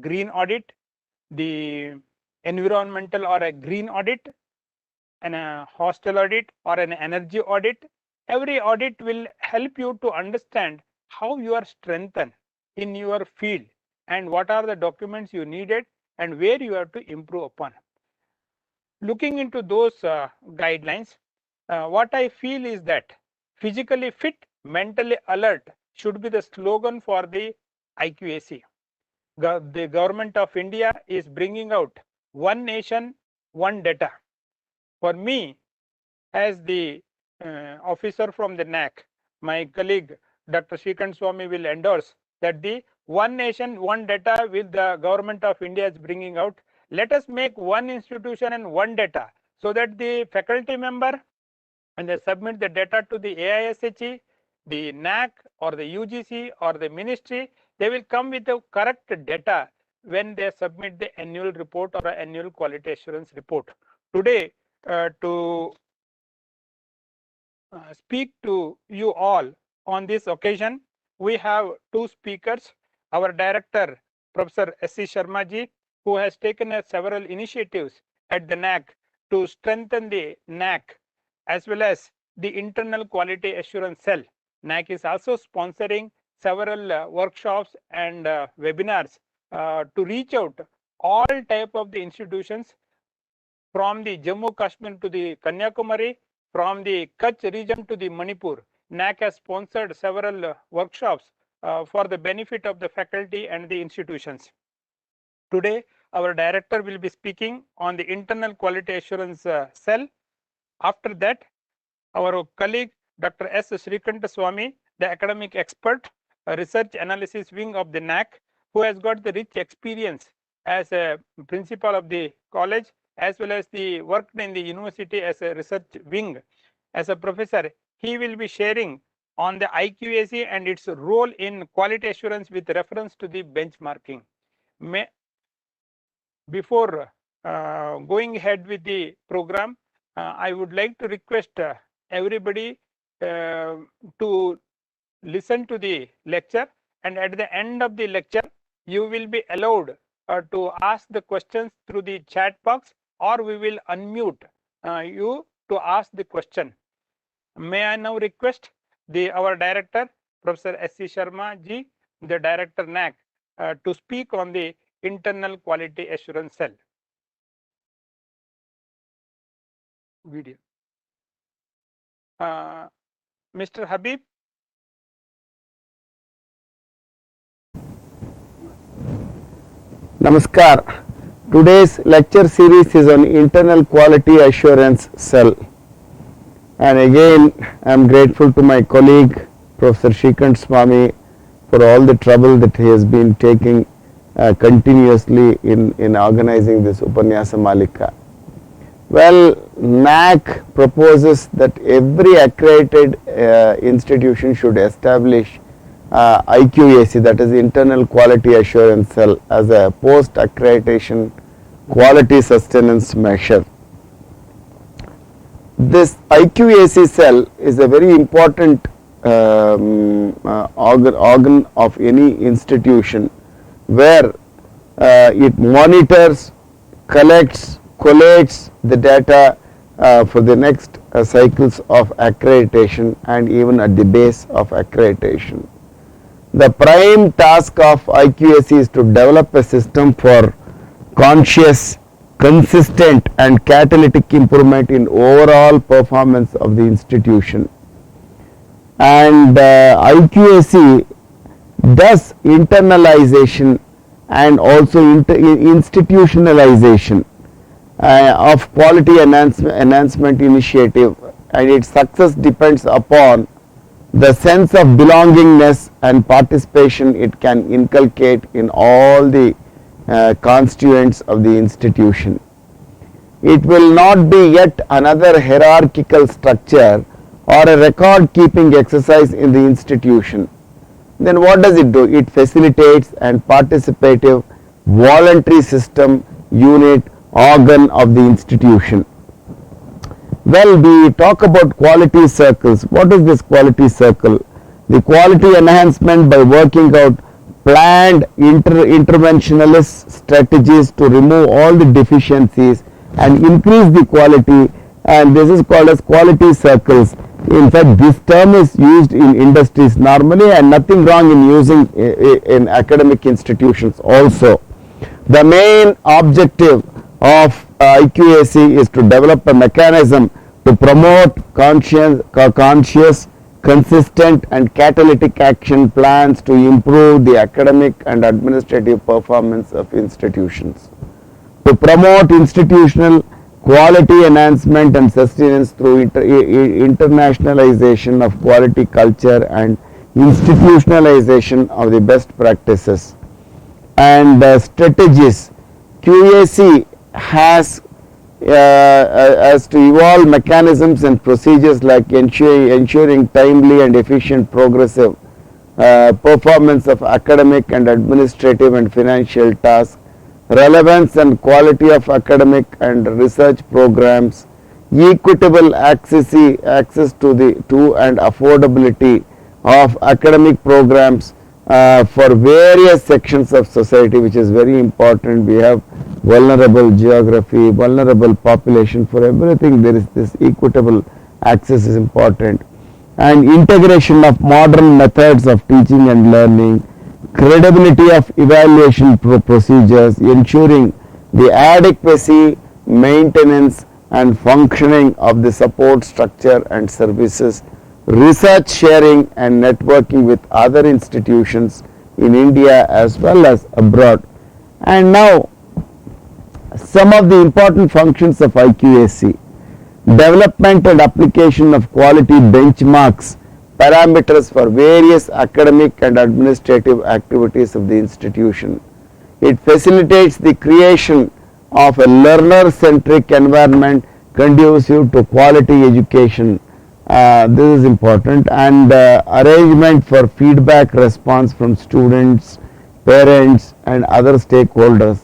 green audit, the environmental or a green audit, and a hostel audit or an energy audit. Every audit will help you to understand how you are strengthened in your field and what are the documents you needed and where you have to improve upon. Looking into those guidelines, what I feel is that physically fit, mentally alert should be the slogan for the IQAC. The government of India is bringing out one nation, one data. For me, as the officer from the NAC, my colleague Dr. Shrikant Swami will endorse that the one nation, one data with the government of India is bringing out. Let us make one institution and one data so that the faculty member, and they submit the data to the AISHE, the NAC or the UGC or the ministry, they will come with the correct data when they submit the annual report or annual quality assurance report. Today, to speak to you all on this occasion, we have two speakers. Our director, Professor S.C. Sharma ji, who has taken several initiatives at the NAC to strengthen the NAC as well as the internal quality assurance cell. NAC is also sponsoring several workshops and webinars to reach out all type of the institutions from the Jammu Kashmir to the Kanyakumari, from the Kutch region to the Manipur. NAC has sponsored several workshops for the benefit of the faculty and the institutions. Today, our director will be speaking on the internal quality assurance cell. After that, our colleague Dr. S. Shrikant Swami, the academic expert, research analysis wing of the NAC, who has got the rich experience as a principal of the college as well as the worked in the university as a research wing. As a professor, he will be sharing on the IQAC and its role in quality assurance with reference to the benchmarking. Before going ahead with the program, I would like to request everybody to listen to the lecture, and at the end of the lecture, you will be allowed to ask the questions through the chat box, or we will unmute you to ask the question. May I now request our director, Professor S.C. Sharma ji, the director NAC, to speak on the internal quality assurance cell. Video. Mr. Habib. Namaskar. Today's lecture series is on internal quality assurance cell. And again, I am grateful to my colleague, Professor Shrikant Swami, for all the trouble that he has been taking continuously in organizing this Upanyasa Malika. Well, NAC proposes that every accredited institution should establish IQAC, that is Internal Quality Assurance Cell, as a post-accreditation quality sustenance measure. This IQAC cell is a very important organ of any institution where it monitors, collects, collates the data for the next cycles of accreditation and even at the base of accreditation. The prime task of IQAC is to develop a system for conscious, consistent and catalytic improvement in overall performance of the institution. And IQAC does internalization and also institutionalization of quality enhancement initiative, and its success depends upon the sense of belongingness and participation it can inculcate in all the constituents of the institution. It will not be yet another hierarchical structure or a record keeping exercise in the institution. Then what does it do? It facilitates and participative voluntary system unit organ of the institution. Well, we talk about quality circles. What is this quality circle? The quality enhancement by working out planned interventionalist strategies to remove all the deficiencies and increase the quality, and this is called as quality circles. In fact, this term is used in industries normally, and nothing wrong in using in academic institutions also. The main objective of IQAC is to develop a mechanism to promote conscious, consistent and catalytic action plans to improve the academic and administrative performance of institutions. To promote institutional quality enhancement and sustenance through internationalization of quality culture and institutionalization of the best practices. And strategies. QAC has to evolve mechanisms and procedures like ensuring timely and efficient progressive performance of academic and administrative and financial tasks, relevance and quality of academic and research programs, equitable access to and affordability of academic programs for various sections of society, which is very important. We have vulnerable geography, vulnerable population. For everything there is this equitable access is important. And integration of modern methods of teaching and learning, credibility of evaluation procedures, ensuring the adequacy, maintenance and functioning of the support structure and services, research sharing and networking with other institutions in India as well as abroad. And now some of the important functions of IQAC: development and application of quality benchmarks, parameters for various academic and administrative activities of the institution. It facilitates the creation of a learner-centric environment conducive to quality education. This is important. And arrangement for feedback response from students, parents and other stakeholders.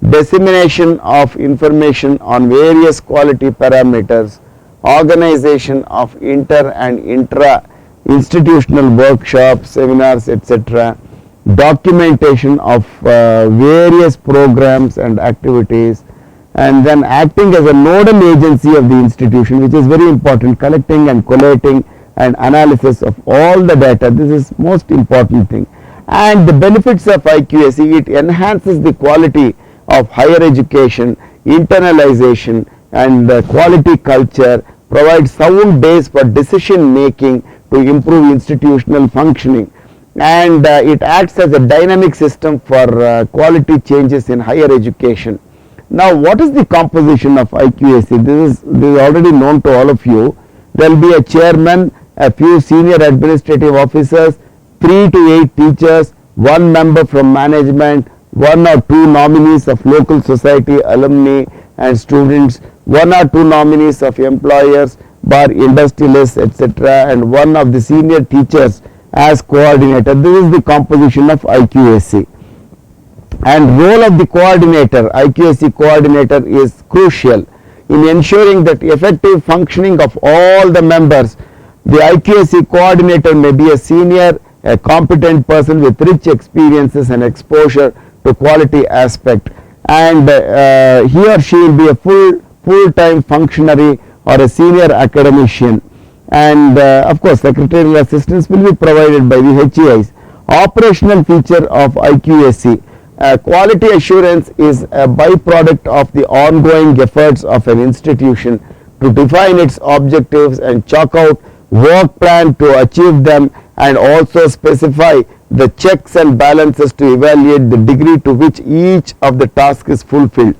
Dissemination of information on various quality parameters, organization of inter and intra-institutional workshops, seminars, etc., documentation of various programs and activities, and then acting as a nodal agency of the institution, which is very important, collecting and collating and analysis of all the data. This is most important thing. And the benefits of IQAC: it enhances the quality of higher education, internalization and quality culture, provides sound base for decision making to improve institutional functioning, and it acts as a dynamic system for quality changes in higher education. Now, what is the composition of IQAC? This is already known to all of you. There will be a chairman, a few senior administrative officers, 3 to 8 teachers, 1 member from management, 1 or 2 nominees of local society alumni and students, 1 or 2 nominees of employers, bar industrialists, etc., and 1 of the senior teachers as coordinator. This is the composition of IQAC. And role of the coordinator, IQAC coordinator, is crucial in ensuring that effective functioning of all the members. The IQAC coordinator may be a senior, a competent person with rich experiences and exposure to quality aspect, and he or she will be a full-time functionary or a senior academician, and of course secretarial assistance will be provided by the HEIs. Operational feature of IQAC: quality assurance is a byproduct of the ongoing efforts of an institution to define its objectives and chalk out work plan to achieve them, and also specify the checks and balances to evaluate the degree to which each of the tasks is fulfilled.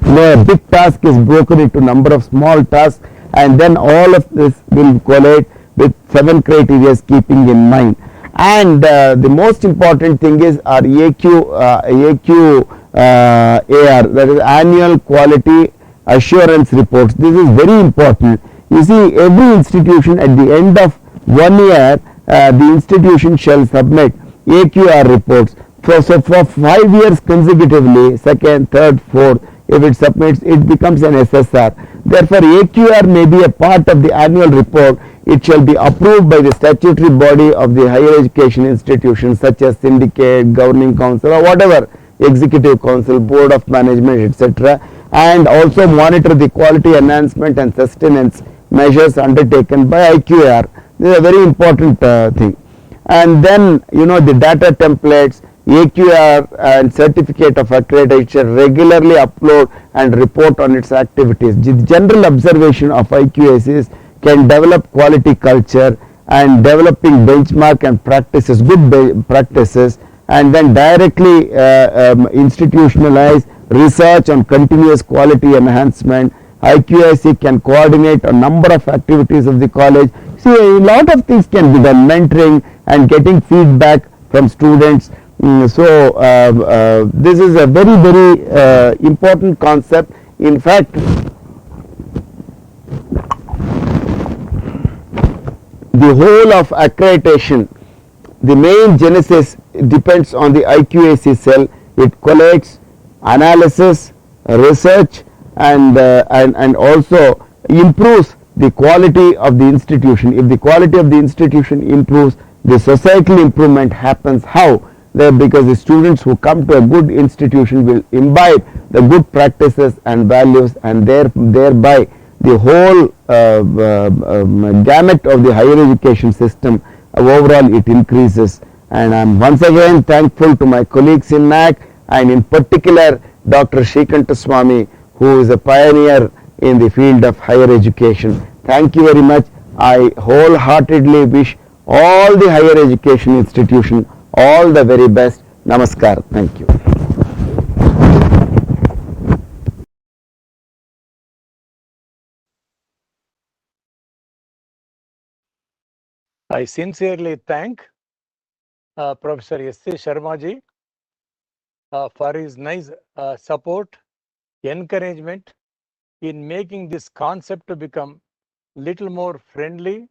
A big task is broken into number of small tasks, and then all of this will collate with 7 criteria keeping in mind. And the most important thing is our AQAR, that is annual quality assurance reports. This is very important. You see, every institution at the end of 1 year, the institution shall submit AQR reports. So for 5 years consecutively, second, third, fourth, if it submits, it becomes an SSR. Therefore, AQR may be a part of the annual report it shall be approved by the statutory body of the higher education institution such as syndicate, governing council or whatever, executive council, board of management, etc., and also monitor the quality enhancement and sustenance measures undertaken by IQAR. This is a very important thing. And then the data templates, AQR and certificate of accreditation regularly upload and report on its activities. The general observation of IQACs can develop quality culture and developing benchmark and practices, good practices, and then directly institutionalize research on continuous quality enhancement. IQAC can coordinate a number of activities of the college. See, a lot of things can be done, mentoring and getting feedback from students. So this is a very, very important concept. In fact, the whole of accreditation, the main genesis depends on the IQAC cell. It collects, analysis, research, and also improves the quality of the institution. If the quality of the institution improves, the societal improvement happens. How? Because the students who come to a good institution will imbibe the good practices and values, and thereby the whole gamut of the higher education system, overall it increases. And I am once again thankful to my colleagues in NAC, and in particular Dr. Shrikanta Swami, who is a pioneer in the field of higher education. Thank you very much. I wholeheartedly wish all the higher education institutions all the very best. Namaskar. Thank you. I sincerely thank Professor S.C. Sharma ji for his nice support, encouragement in making this concept to become little more friendly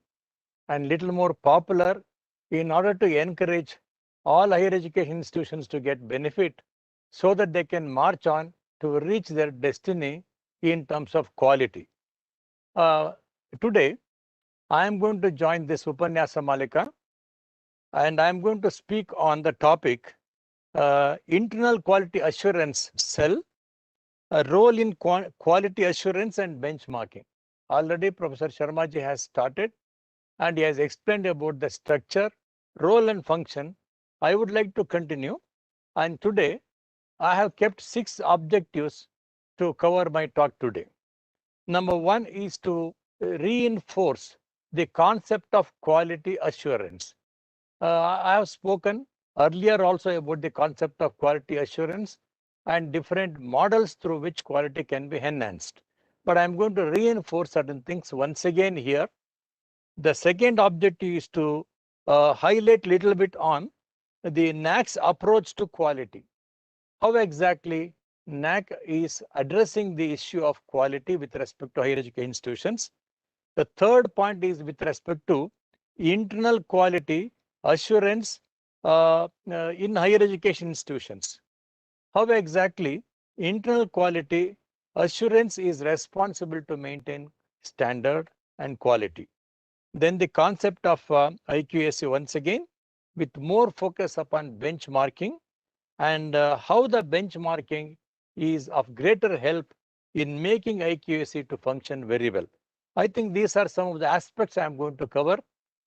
and little more popular in order to encourage all higher education institutions to get benefit so that they can march on to reach their destiny in terms of quality. Today, I am going to join this Upanyasa Malika, and I am going to speak on the topic internal quality assurance cell, a role in quality assurance and benchmarking. Already Professor Sharma ji has started and he has explained about the structure, role and function. I would like to continue, and today I have kept 6 objectives to cover my talk today. Number 1 is to reinforce the concept of quality assurance. I have spoken earlier also about the concept of quality assurance and different models through which quality can be enhanced. But I am going to reinforce certain things once again here. The second objective is to highlight little bit on the NAC's approach to quality. How exactly NAC is addressing the issue of quality with respect to higher education institutions. The third point is with respect to internal quality assurance in higher education institutions. How exactly internal quality assurance is responsible to maintain standard and quality. Then the concept of IQAC once again, with more focus upon benchmarking and how the benchmarking is of greater help in making IQAC to function very well. I think these are some of the aspects I am going to cover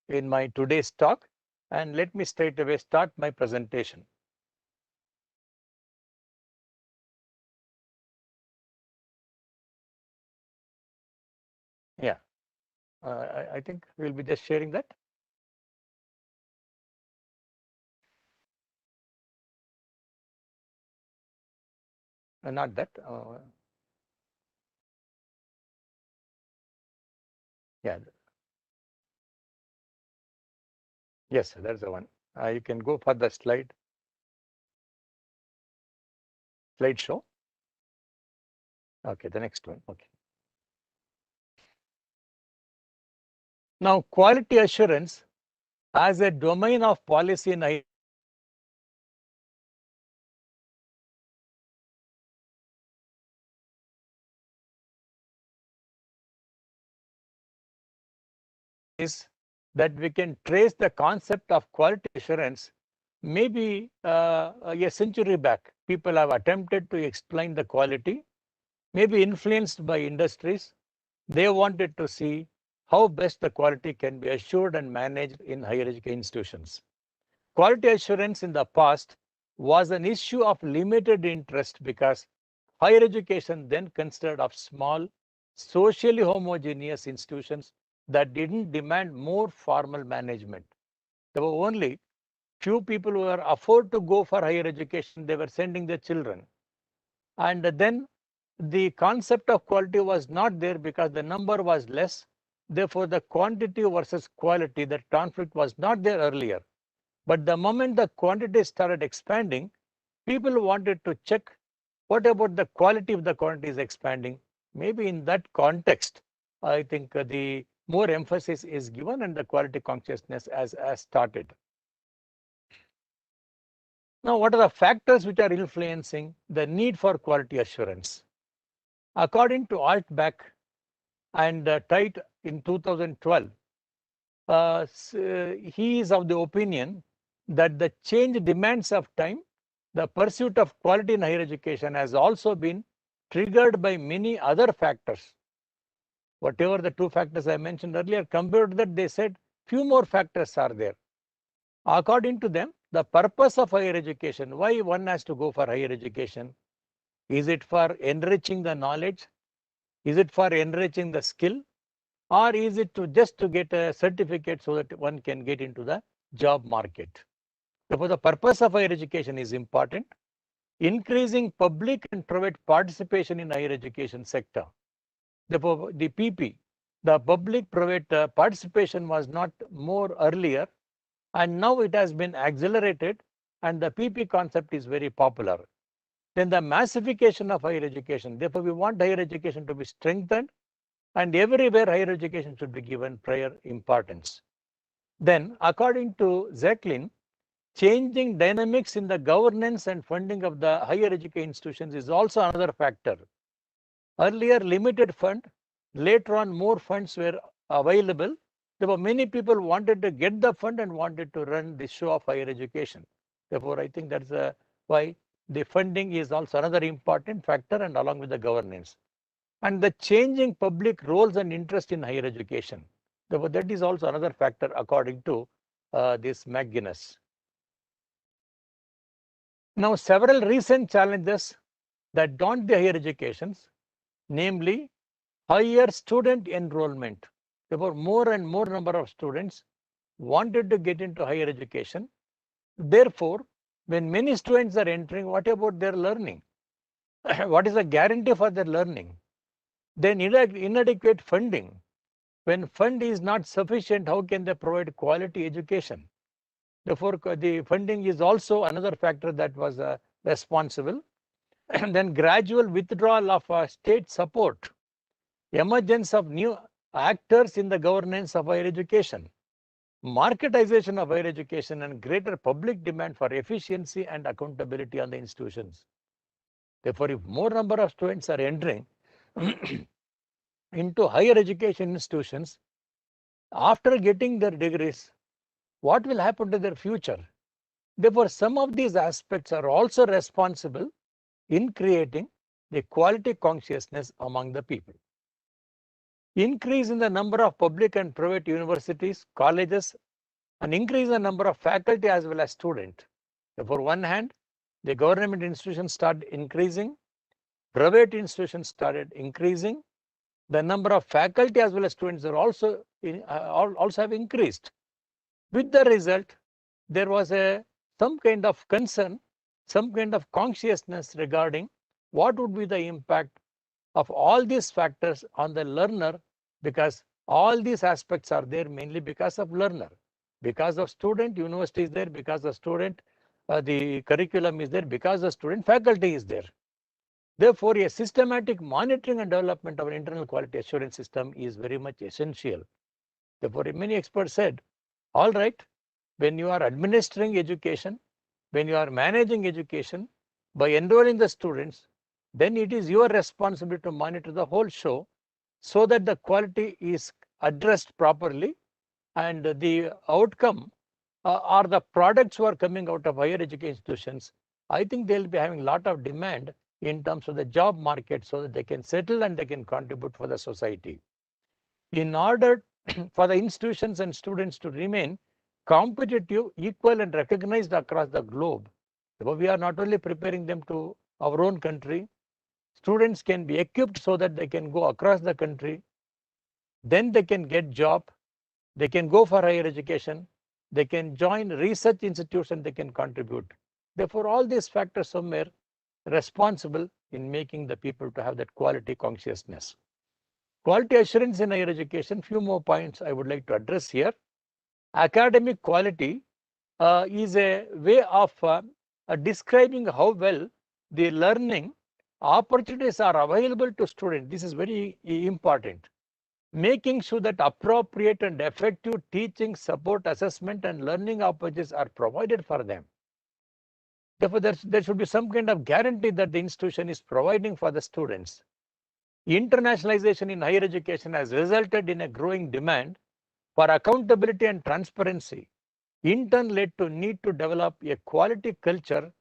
in my today's talk, and let me straight away start my presentation. Yeah, I think we'll be just sharing that. Not that. Yeah. Yes, that's the one. You can go for the slide show. Okay, the next one. Okay. Now, quality assurance as a domain of policy in is that we can trace the concept of quality assurance maybe a century back. People have attempted to explain the quality, maybe influenced by industries. They wanted to see how best the quality can be assured and managed in higher education institutions. Quality assurance in the past was an issue of limited interest because higher education then consisted of small, socially homogeneous institutions that didn't demand more formal management. There were only few people who were afford to go for higher education. They were sending their children. And then the concept of quality was not there because the number was less. Therefore, the quantity versus quality, that conflict was not there earlier. But the moment the quantity started expanding, people wanted to check what about the quality if the quantity is expanding. Maybe in that context, I think the more emphasis is given and the quality consciousness has started. Now, what are the factors which are influencing the need for quality assurance? According to Altbach and Tite in 2012, he is of the opinion that the changed demands of time, the pursuit of quality in higher education has also been triggered by many other factors. Whatever the two factors I mentioned earlier, compared to that, they said few more factors are there. According to them, the purpose of higher education, why one has to go for higher education? Is it for enriching the knowledge? Is it for enriching the skill? Or is it to just to get a certificate so that one can get into the job market? Therefore, the purpose of higher education is important. Increasing public and private participation in higher education sector. Therefore, the PP, the public-private participation was not more earlier, and now it has been accelerated, and the PP concept is very popular. Then the massification of higher education. Therefore, we want higher education to be strengthened, and everywhere higher education should be given prior importance. Then, according to Zacklin, changing dynamics in the governance and funding of the higher education institutions is also another factor. Earlier, limited fund, later on more funds were available. There were many people wanted to get the fund and wanted to run the show of higher education. Therefore, I think that's why the funding is also another important factor, and along with the governance. And the changing public roles and interest in higher education. Therefore, that is also another factor according to this McGuinness. Now, several recent challenges that daunt the higher educations, namely higher student enrollment. Therefore, more and more number of students wanted to get into higher education. Therefore, when many students are entering, what about their learning? What is the guarantee for their learning? Then inadequate funding. When fund is not sufficient, how can they provide quality education? Therefore, the funding is also another factor that was responsible. And then gradual withdrawal of state support. Emergence of new actors in the governance of higher education. Marketization of higher education and greater public demand for efficiency and accountability on the institutions. Therefore, if more number of students are entering into higher education institutions, after getting their degrees, what will happen to their future? Therefore, some of these aspects are also responsible in creating the quality consciousness among the people. Increase in the number of public and private universities, colleges, and increase in the number of faculty as well as students. Therefore, one hand, the government institutions started increasing, private institutions started increasing, the number of faculty as well as students are also have increased. With the result, there was some kind of concern, some kind of consciousness regarding what would be the impact of all these factors on the learner, because all these aspects are there mainly because of learner. Because of student, university is there. Because of student, the curriculum is there. Because of student, faculty is there. Therefore, a systematic monitoring and development of an internal quality assurance system is very much essential. Therefore, many experts said, all right, when you are administering education, when you are managing education, by enrolling the students, then it is your responsibility to monitor the whole show so that the quality is addressed properly and the outcome or the products who are coming out of higher education institutions, I think they'll be having a lot of demand in terms of the job market so that they can settle and they can contribute for the society. In order for the institutions and students to remain competitive, equal, and recognized across the globe, we are not only preparing them to our own country, students can be equipped so that they can go across the country, then they can get job, they can go for higher education, they can join research institutions, they can contribute. Therefore, all these factors somewhere responsible in making the people to have that quality consciousness. Quality assurance in higher education, few more points I would like to address here. Academic quality is a way of describing how well the learning opportunities are available to students. This is very important. Making sure that appropriate and effective teaching, support, assessment, and learning opportunities are provided for them. Therefore, there should be some kind of guarantee that the institution is providing for the students. Internationalization in higher education has resulted in a growing demand for accountability and transparency. In turn, led to need to develop a quality culture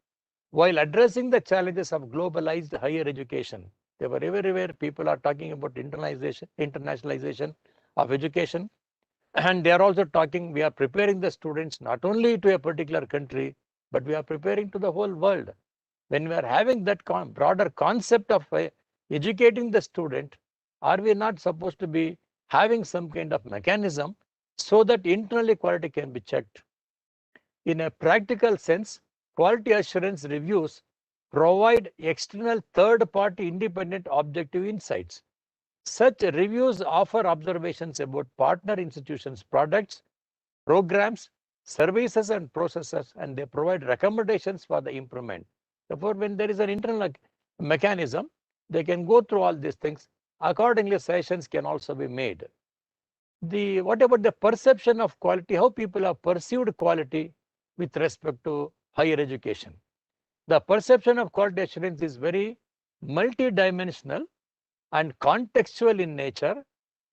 while addressing the challenges of globalized higher education. They were everywhere. People are talking about internationalization of education. And they are also talking, we are preparing the students not only to a particular country, but we are preparing to the whole world. When we are having that broader concept of educating the student, are we not supposed to be having some kind of mechanism so that internal quality can be checked? In a practical sense, quality assurance reviews provide external third-party independent objective insights. Such reviews offer observations about partner institutions' products, programs, services, and processes, and they provide recommendations for the improvement. Therefore, when there is an internal mechanism, they can go through all these things. Accordingly, suggestions can also be made. What about the perception of quality? How people have perceived quality with respect to higher education? The perception of quality assurance is very multidimensional and contextual in nature,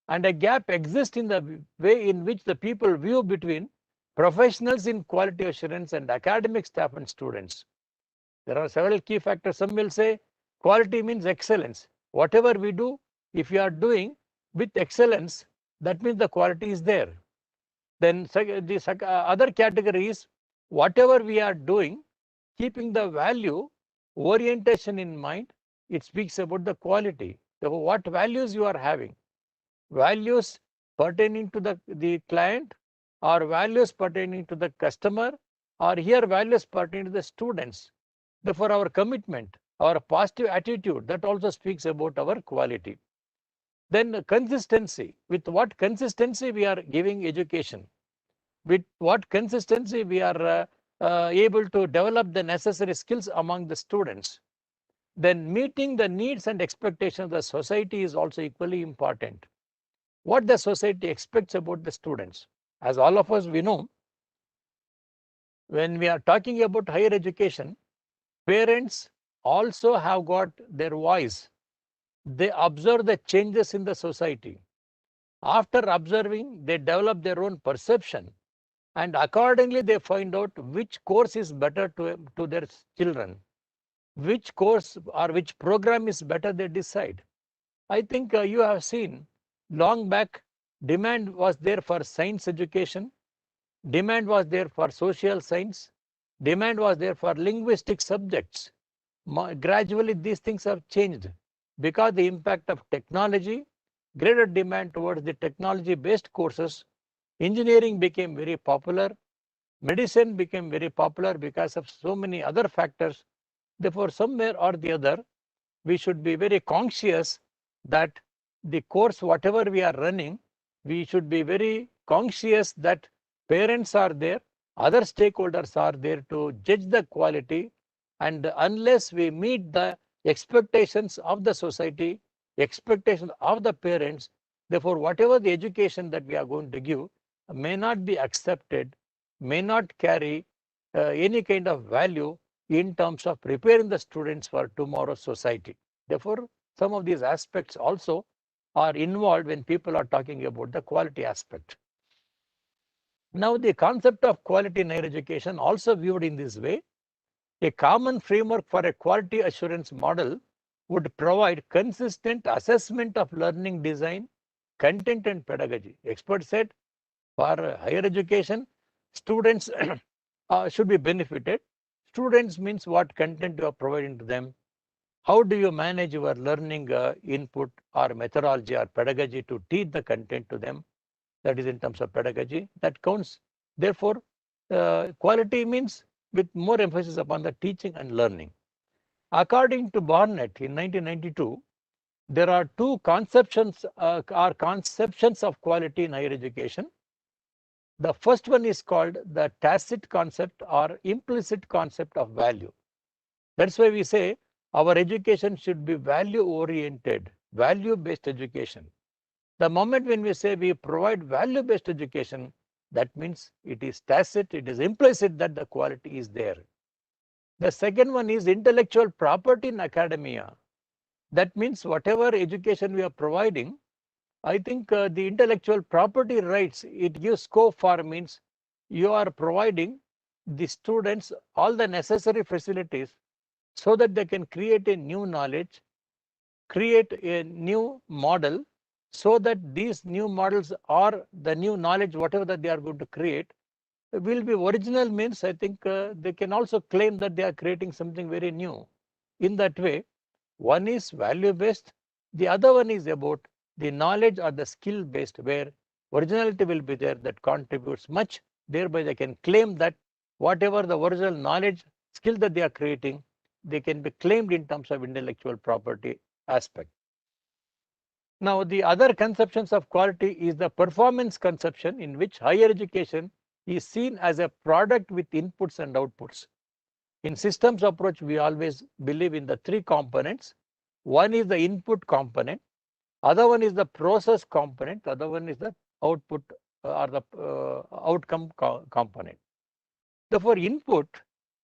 and a gap exists in the way in which the people view between professionals in quality assurance and academic staff and students. There are several key factors. Some will say quality means excellence. Whatever we do, if you are doing with excellence, that means the quality is there. Then the other category is whatever we are doing, keeping the value orientation in mind, it speaks about the quality. Therefore, what values you are having? Values pertaining to the client, or values pertaining to the customer, or here values pertaining to the students. Therefore, our commitment, our positive attitude, that also speaks about our quality. Then consistency. With what consistency we are giving education? With what consistency we are able to develop the necessary skills among the students? Then meeting the needs and expectations of the society is also equally important. What the society expects about the students. As all of us we know, when we are talking about higher education, parents also have got their voice. They observe the changes in the society. After observing, they develop their own perception, and accordingly they find out which course is better to their children. Which course or which program is better, they decide. I think you have seen long back, demand was there for science education, demand was there for social science, demand was there for linguistic subjects. Gradually, these things have changed because the impact of technology, greater demand towards the technology-based courses, engineering became very popular, medicine became very popular because of so many other factors. Therefore, somewhere or the other, we should be very conscious that the course, whatever we are running, we should be very conscious that parents are there, other stakeholders are there to judge the quality, and unless we meet the expectations of the society, expectations of the parents, therefore whatever the education that we are going to give may not be accepted, may not carry any kind of value in terms of preparing the students for tomorrow's society. Therefore, some of these aspects also are involved when people are talking about the quality aspect. Now, the concept of quality in higher education also viewed in this way. A common framework for a quality assurance model would provide consistent assessment of learning design, content and pedagogy. Experts said for higher education, students should be benefited. Students means what content you are providing to them. How do you manage your learning input or methodology or pedagogy to teach the content to them? That is in terms of pedagogy, that counts. Therefore, quality means with more emphasis upon the teaching and learning. According to Barnett in 1992, there are two conceptions of quality in higher education. The first one is called the tacit concept or implicit concept of value. That's why we say our education should be value oriented, value based education. The moment when we say we provide value based education, that means it is tacit, it is implicit that the quality is there. The second one is intellectual property in academia. That means whatever education we are providing, I think the intellectual property rights it gives scope for means you are providing the students all the necessary facilities so that they can create a new knowledge, create a new model, so that these new models or the new knowledge, whatever that they are going to create, will be original means I think they can also claim that they are creating something very new. In that way, one is value based, the other one is about the knowledge or the skill based, where originality will be there that contributes much. Thereby they can claim that whatever the original knowledge, skill that they are creating, they can be claimed in terms of intellectual property aspect. Now, the other conceptions of quality is the performance conception, in which higher education is seen as a product with inputs and outputs. In systems approach, we always believe in the three components. One is the input component, other one is the process component, other one is the output or the outcome component. Therefore, input,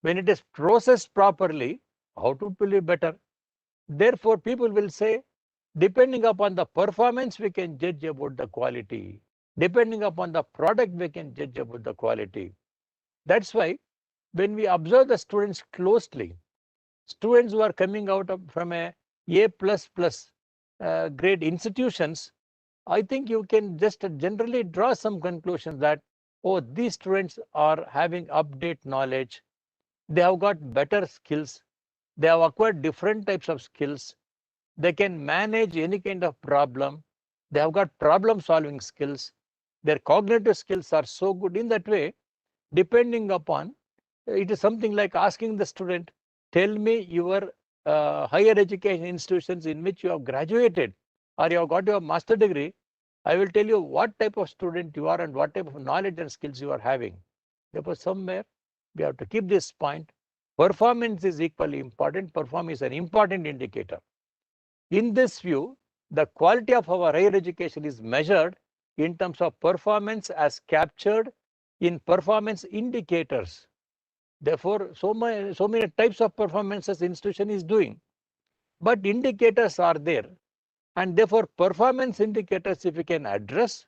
when it is processed properly, output will be better. Therefore, people will say, depending upon the performance, we can judge about the quality. Depending upon the product, we can judge about the quality. That's why when we observe the students closely, students who are coming out from a grade institutions, I think you can just generally draw some conclusions that, oh, these students are having update knowledge, they have got better skills, they have acquired different types of skills, they can manage any kind of problem, they have got problem solving skills, their cognitive skills are so good. In that way, depending upon, it is something like asking the student, tell me your higher education institutions in which you have graduated or you have got your master degree. I will tell you what type of student you are and what type of knowledge and skills you are having. Therefore, somewhere we have to keep this point. Performance is equally important. Performance is an important indicator. In this view, the quality of our higher education is measured in terms of performance as captured in performance indicators. Therefore, so many types of performances institution is doing, but indicators are there. And therefore, performance indicators, if we can address,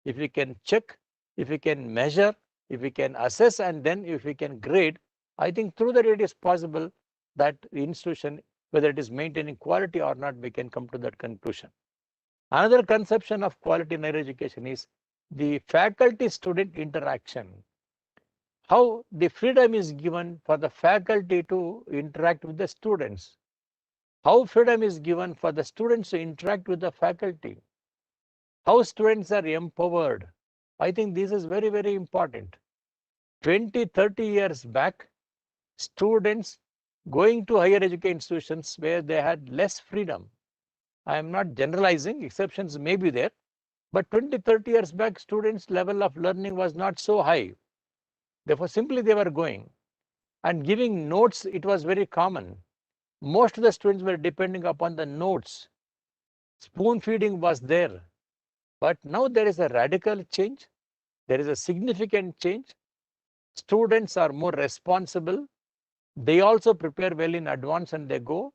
if we can check, if we can measure, if we can assess, and then if we can grade, I think through that it is possible that the institution, whether it is maintaining quality or not, we can come to that conclusion. Another conception of quality in higher education is the faculty-student interaction. How the freedom is given for the faculty to interact with the students. How freedom is given for the students to interact with the faculty. How students are empowered. I think this is very, very important. 20, 30 years back, students going to higher education institutions where they had less freedom. I am not generalizing, exceptions may be there, but 20, 30 years back, students' level of learning was not so high. Therefore, simply they were going and giving notes. It was very common. Most of the students were depending upon the notes. Spoon feeding was there. But now there is a radical change. There is a significant change. Students are more responsible. They also prepare well in advance and they go.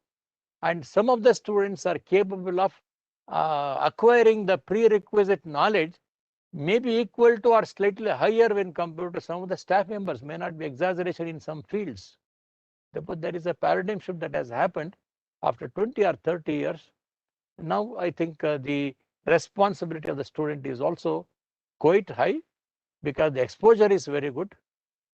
And some of the students are capable of acquiring the prerequisite knowledge may be equal to or slightly higher when compared to some of the staff members, may not be exaggeration in some fields. Therefore, there is a paradigm shift that has happened after 20 or 30 years. Now, I think the responsibility of the student is also quite high because the exposure is very good.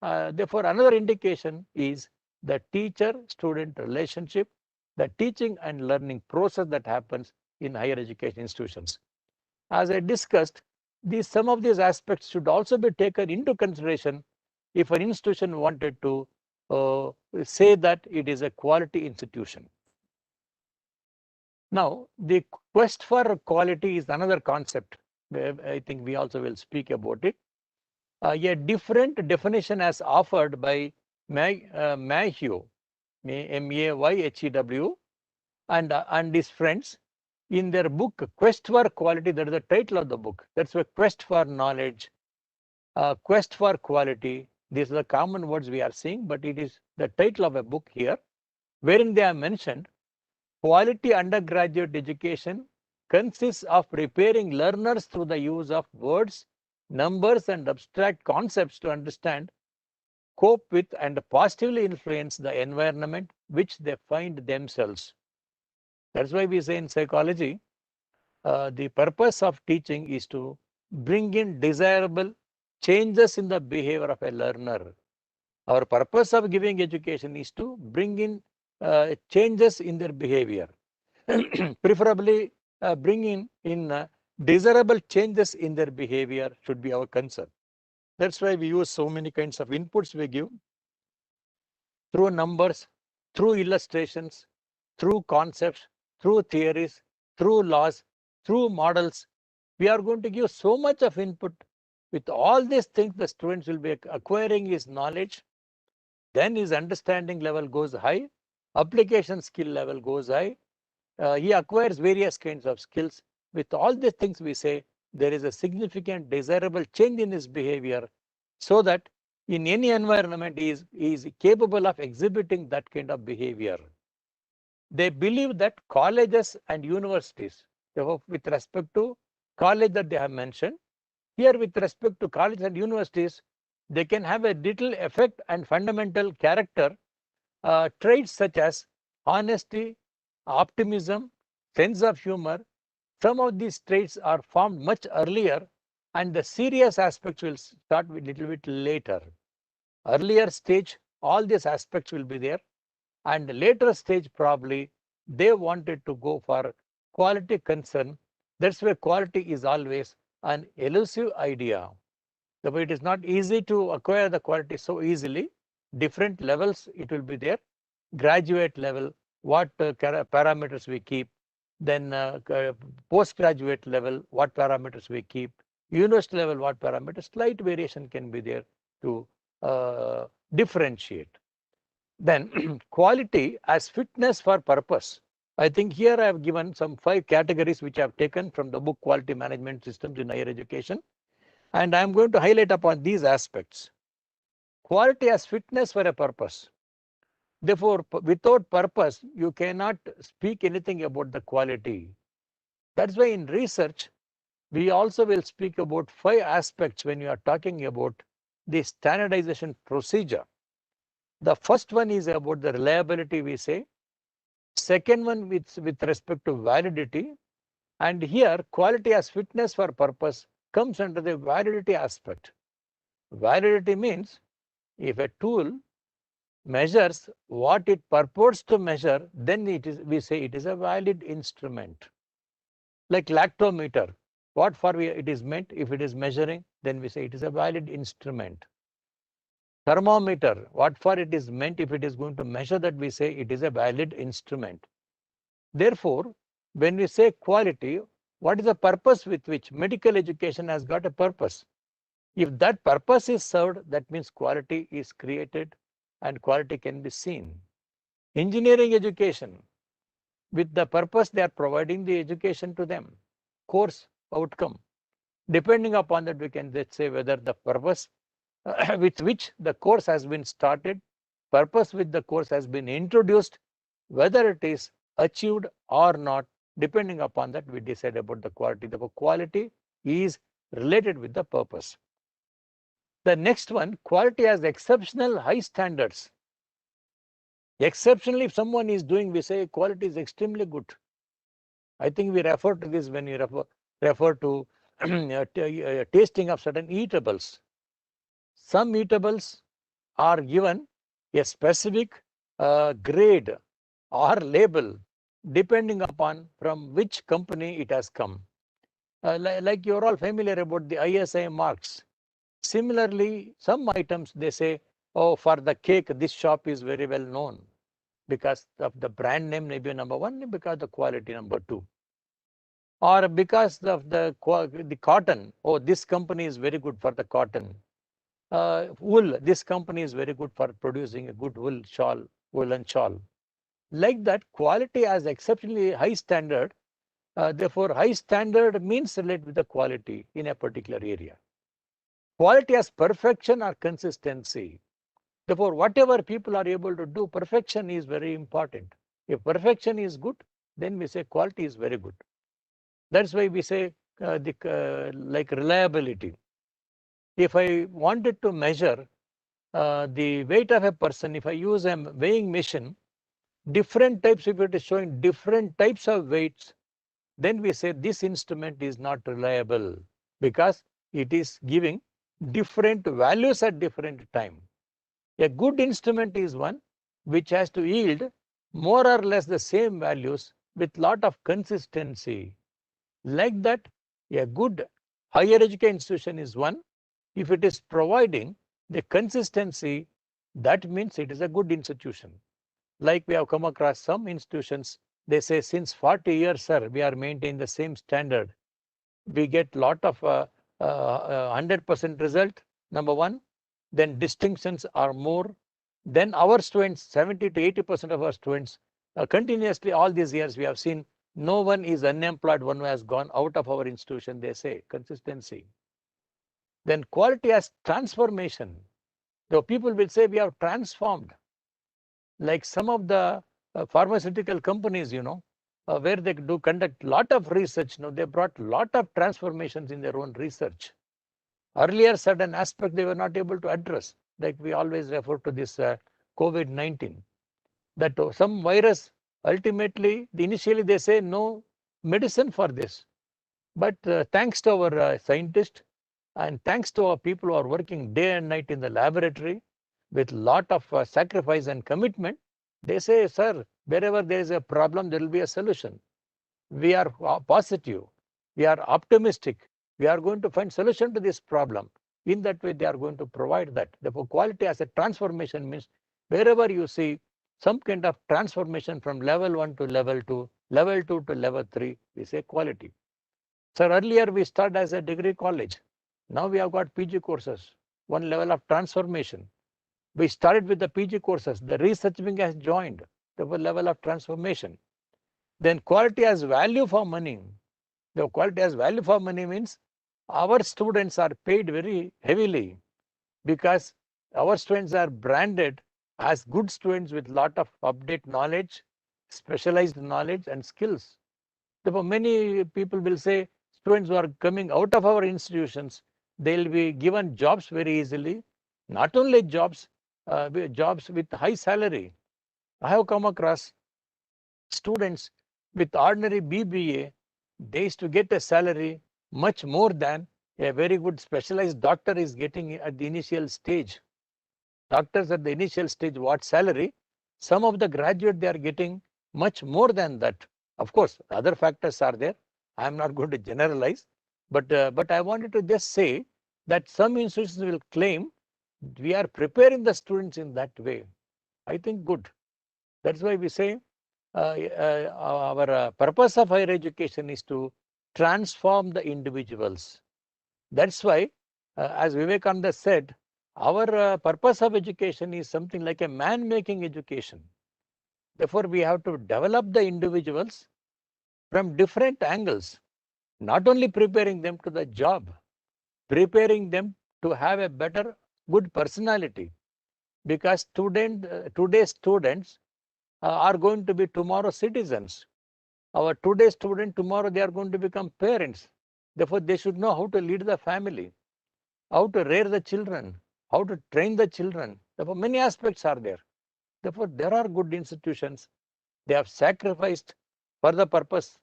Therefore, another indication is the teacher-student relationship, the teaching and learning process that happens in higher education institutions. As I discussed, some of these aspects should also be taken into consideration if an institution wanted to say that it is a quality institution. Now, the quest for quality is another concept. I think we also will speak about it. A different definition as offered by Mayhew, Mayhew, and his friends in their book Quest for Quality. That is the title of the book. That's a quest for knowledge, quest for quality. These are the common words we are seeing, but it is the title of a book here, wherein they have mentioned quality undergraduate education consists of preparing learners through the use of words, numbers, and abstract concepts to understand, cope with, and positively influence the environment which they find themselves. That's why we say in psychology, the purpose of teaching is to bring in desirable changes in the behavior of a learner. Our purpose of giving education is to bring in changes in their behavior, preferably bringing in desirable changes in their behavior should be our concern. That's why we use so many kinds of inputs we give through numbers, through illustrations, through concepts, through theories, through laws, through models. We are going to give so much of input. With all these things, the students will be acquiring his knowledge. Then his understanding level goes high, application skill level goes high. He acquires various kinds of skills. With all these things, we say there is a significant desirable change in his behavior so that in any environment he is capable of exhibiting that kind of behavior. They believe that colleges and universities, with respect to college that they have mentioned, here with respect to college and universities, they can have a little effect and fundamental character traits such as honesty, optimism, sense of humor. Some of these traits are formed much earlier, and the serious aspects will start a little bit later. Earlier stage, all these aspects will be there, and later stage probably they wanted to go for quality concern. That's why quality is always an elusive idea. Therefore, it is not easy to acquire the quality so easily. Different levels it will be there. Graduate level, what parameters we keep. Then postgraduate level, what parameters we keep. University level, what parameters. Slight variation can be there to differentiate. Then quality as fitness for purpose. I think here I have given some 5 categories which I have taken from the book Quality Management Systems in Higher Education. And I am going to highlight upon these aspects. Quality as fitness for a purpose. Therefore, without purpose, you cannot speak anything about the quality. That's why in research, we also will speak about 5 aspects when you are talking about the standardization procedure. The first one is about the reliability, we say. Second one with respect to validity. And here, quality as fitness for purpose comes under the validity aspect. Validity means if a tool measures what it purports to measure, then we say it is a valid instrument. Like lactometer, what for it is meant, if it is measuring, then we say it is a valid instrument. Thermometer, what for it is meant, if it is going to measure, that we say it is a valid instrument. Therefore, when we say quality, what is the purpose with which medical education has got a purpose? If that purpose is served, that means quality is created and quality can be seen. Engineering education, with the purpose they are providing the education to them, course outcome. Depending upon that, we can say whether the purpose with which the course has been started, purpose with the course has been introduced, whether it is achieved or not. Depending upon that, we decide about the quality. The quality is related with the purpose. The next one, quality has exceptional high standards. Exceptionally, if someone is doing, we say quality is extremely good. I think we refer to this when we refer to tasting of certain eatables. Some eatables are given a specific grade or label depending upon from which company it has come. Like you're all familiar about the ISI marks. Similarly, some items they say, oh, for the cake, this shop is very well known because of the brand name may be number one, because the quality number two. Or because of the cotton, oh, this company is very good for the cotton. Wool, this company is very good for producing a good wool shawl, woolen shawl. Like that, quality has exceptionally high standard. Therefore, high standard means related with the quality in a particular area. Quality as perfection or consistency. Therefore, whatever people are able to do, perfection is very important. If perfection is good, then we say quality is very good. That's why we say like reliability. If I wanted to measure the weight of a person, if I use a weighing machine, different types, if it is showing different types of weights, then we say this instrument is not reliable because it is giving different values at different time. A good instrument is one which has to yield more or less the same values with lot of consistency. Like that, a good higher education institution is one. If it is providing the consistency, that means it is a good institution. Like we have come across some institutions, they say since 40 years, sir, we are maintaining the same standard. We get lot of 100% result, number one. Then distinctions are more. Then our students, 70 to 80% of our students, continuously all these years we have seen no one is unemployed, one who has gone out of our institution, they say, consistency. Then quality as transformation. The people will say we have transformed. Like some of the pharmaceutical companies, where they do conduct lot of research, they brought lot of transformations in their own research. Earlier, certain aspects they were not able to address. Like we always refer to this COVID-19, that some virus, ultimately, initially they say no medicine for this. But thanks to our scientists and thanks to our people who are working day and night in the laboratory with lot of sacrifice and commitment, they say, sir, wherever there is a problem, there will be a solution. We are positive. We are optimistic. We are going to find solution to this problem. In that way, they are going to provide that. Therefore, quality as a transformation means wherever you see some kind of transformation from level 1 to level 2, level 2 to level 3, we say quality. Sir, earlier we started as a degree college. Now we have got PG courses, one level of transformation. We started with the PG courses. The research wing has joined, the level of transformation. Then quality as value for money. The quality as value for money means our students are paid very heavily because our students are branded as good students with lot of update knowledge, specialized knowledge and skills. Therefore, many people will say students who are coming out of our institutions, they'll be given jobs very easily. Not only jobs, jobs with high salary. I have come across students with ordinary BBA, they used to get a salary much more than a very good specialized doctor is getting at the initial stage. Doctors at the initial stage, what salary? Some of the graduate, they are getting much more than that. Of course, other factors are there. I am not going to generalize, but I wanted to just say that some institutions will claim we are preparing the students in that way. I think good. That's why we say our purpose of higher education is to transform the individuals. That's why, as Vivekananda said, our purpose of education is something like a man-making education. Therefore, we have to develop the individuals from different angles, not only preparing them to the job, preparing them to have a better, good personality. Because today's students are going to be tomorrow citizens. Our today's student, tomorrow they are going to become parents. Therefore, they should know how to lead the family, how to rear the children, how to train the children. Therefore, many aspects are there. Therefore, there are good institutions. They have sacrificed for the purpose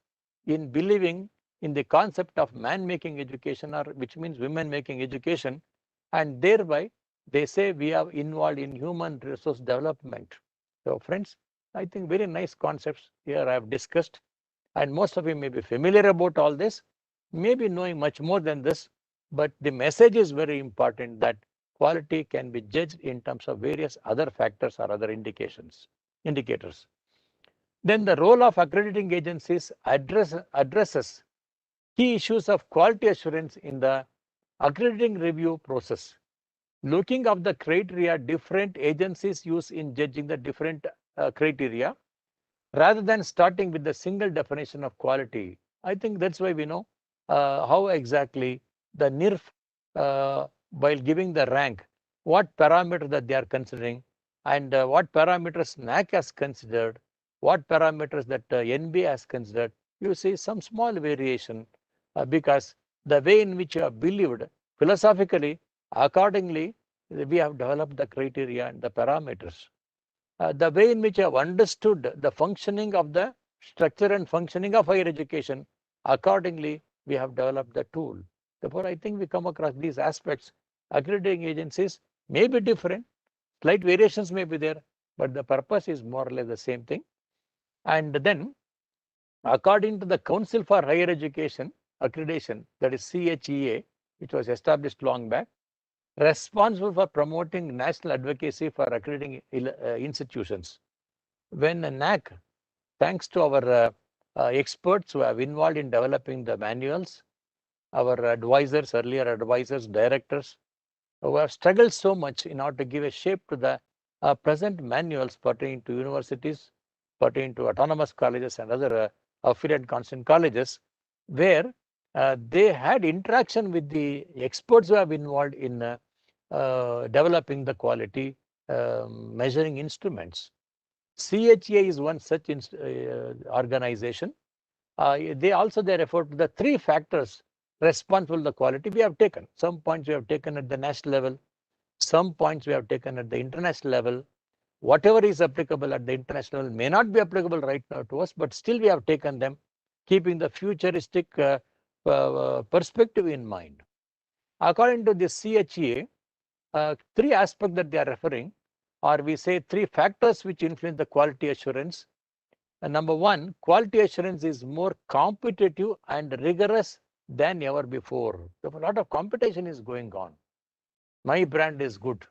in believing in the concept of man making education, or which means women making education, and thereby they say we are involved in human resource development. So friends, I think very nice concepts here I have discussed, and most of you may be familiar about all this, maybe knowing much more than this, but the message is very important that quality can be judged in terms of various other factors or other indicators. Then the role of accrediting agencies addresses key issues of quality assurance in the accrediting review process. Looking at the criteria different agencies use in judging the different criteria, rather than starting with the single definition of quality. I think that's why we know how exactly the NIRF, while giving the rank, what parameter that they are considering, and what parameters NAC has considered, what parameters that NBA has considered. You see some small variation because the way in which you have believed philosophically, accordingly, we have developed the criteria and the parameters. The way in which I have understood the functioning of the structure and functioning of higher education, accordingly, we have developed the tool. Therefore, I think we come across these aspects. Accrediting agencies may be different, slight variations may be there, but the purpose is more or less the same thing. And then, according to the Council for Higher Education Accreditation, that is CHEA, which was established long back, responsible for promoting national advocacy for accrediting institutions. When NAC, thanks to our experts who have involved in developing the manuals, our advisors, earlier advisors, directors, who have struggled so much in order to give a shape to the present manuals pertaining to universities, pertaining to autonomous colleges and other affiliate constant colleges, where they had interaction with the experts who have involved in developing the quality measuring instruments. CHA is one such organization. They refer to the three factors responsible for the quality we have taken. Some points we have taken at the national level, some points we have taken at the international level. Whatever is applicable at the international level may not be applicable right now to us, but still we have taken them, keeping the futuristic perspective in mind. According to the CHA, three aspects that they are referring, or we say three factors which influence the quality assurance. Number one, quality assurance is more competitive and rigorous than ever before. So a lot of competition is going on. My brand is good.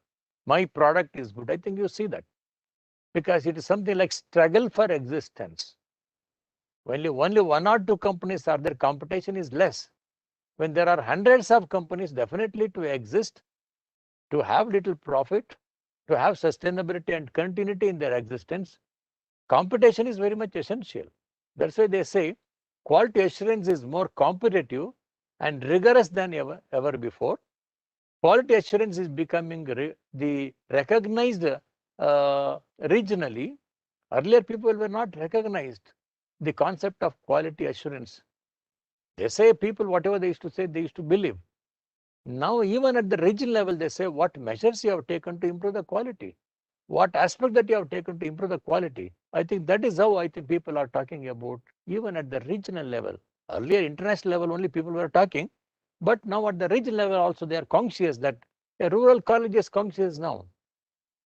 My product is good. I think you see that because it is something like struggle for existence. When only one or two companies are there, competition is less. When there are hundreds of companies, definitely to exist, to have little profit, to have sustainability and continuity in their existence, competition is very much essential. That's why they say quality assurance is more competitive and rigorous than ever before. Quality assurance is becoming the recognized regionally. Earlier, people were not recognized the concept of quality assurance. They say people, whatever they used to say, they used to believe. Now, even at the region level, they say what measures you have taken to improve the quality, what aspect that you have taken to improve the quality. I think that is how I think people are talking about, even at the regional level. Earlier, international level only people were talking, but now at the regional level also they are conscious that a rural college is conscious now.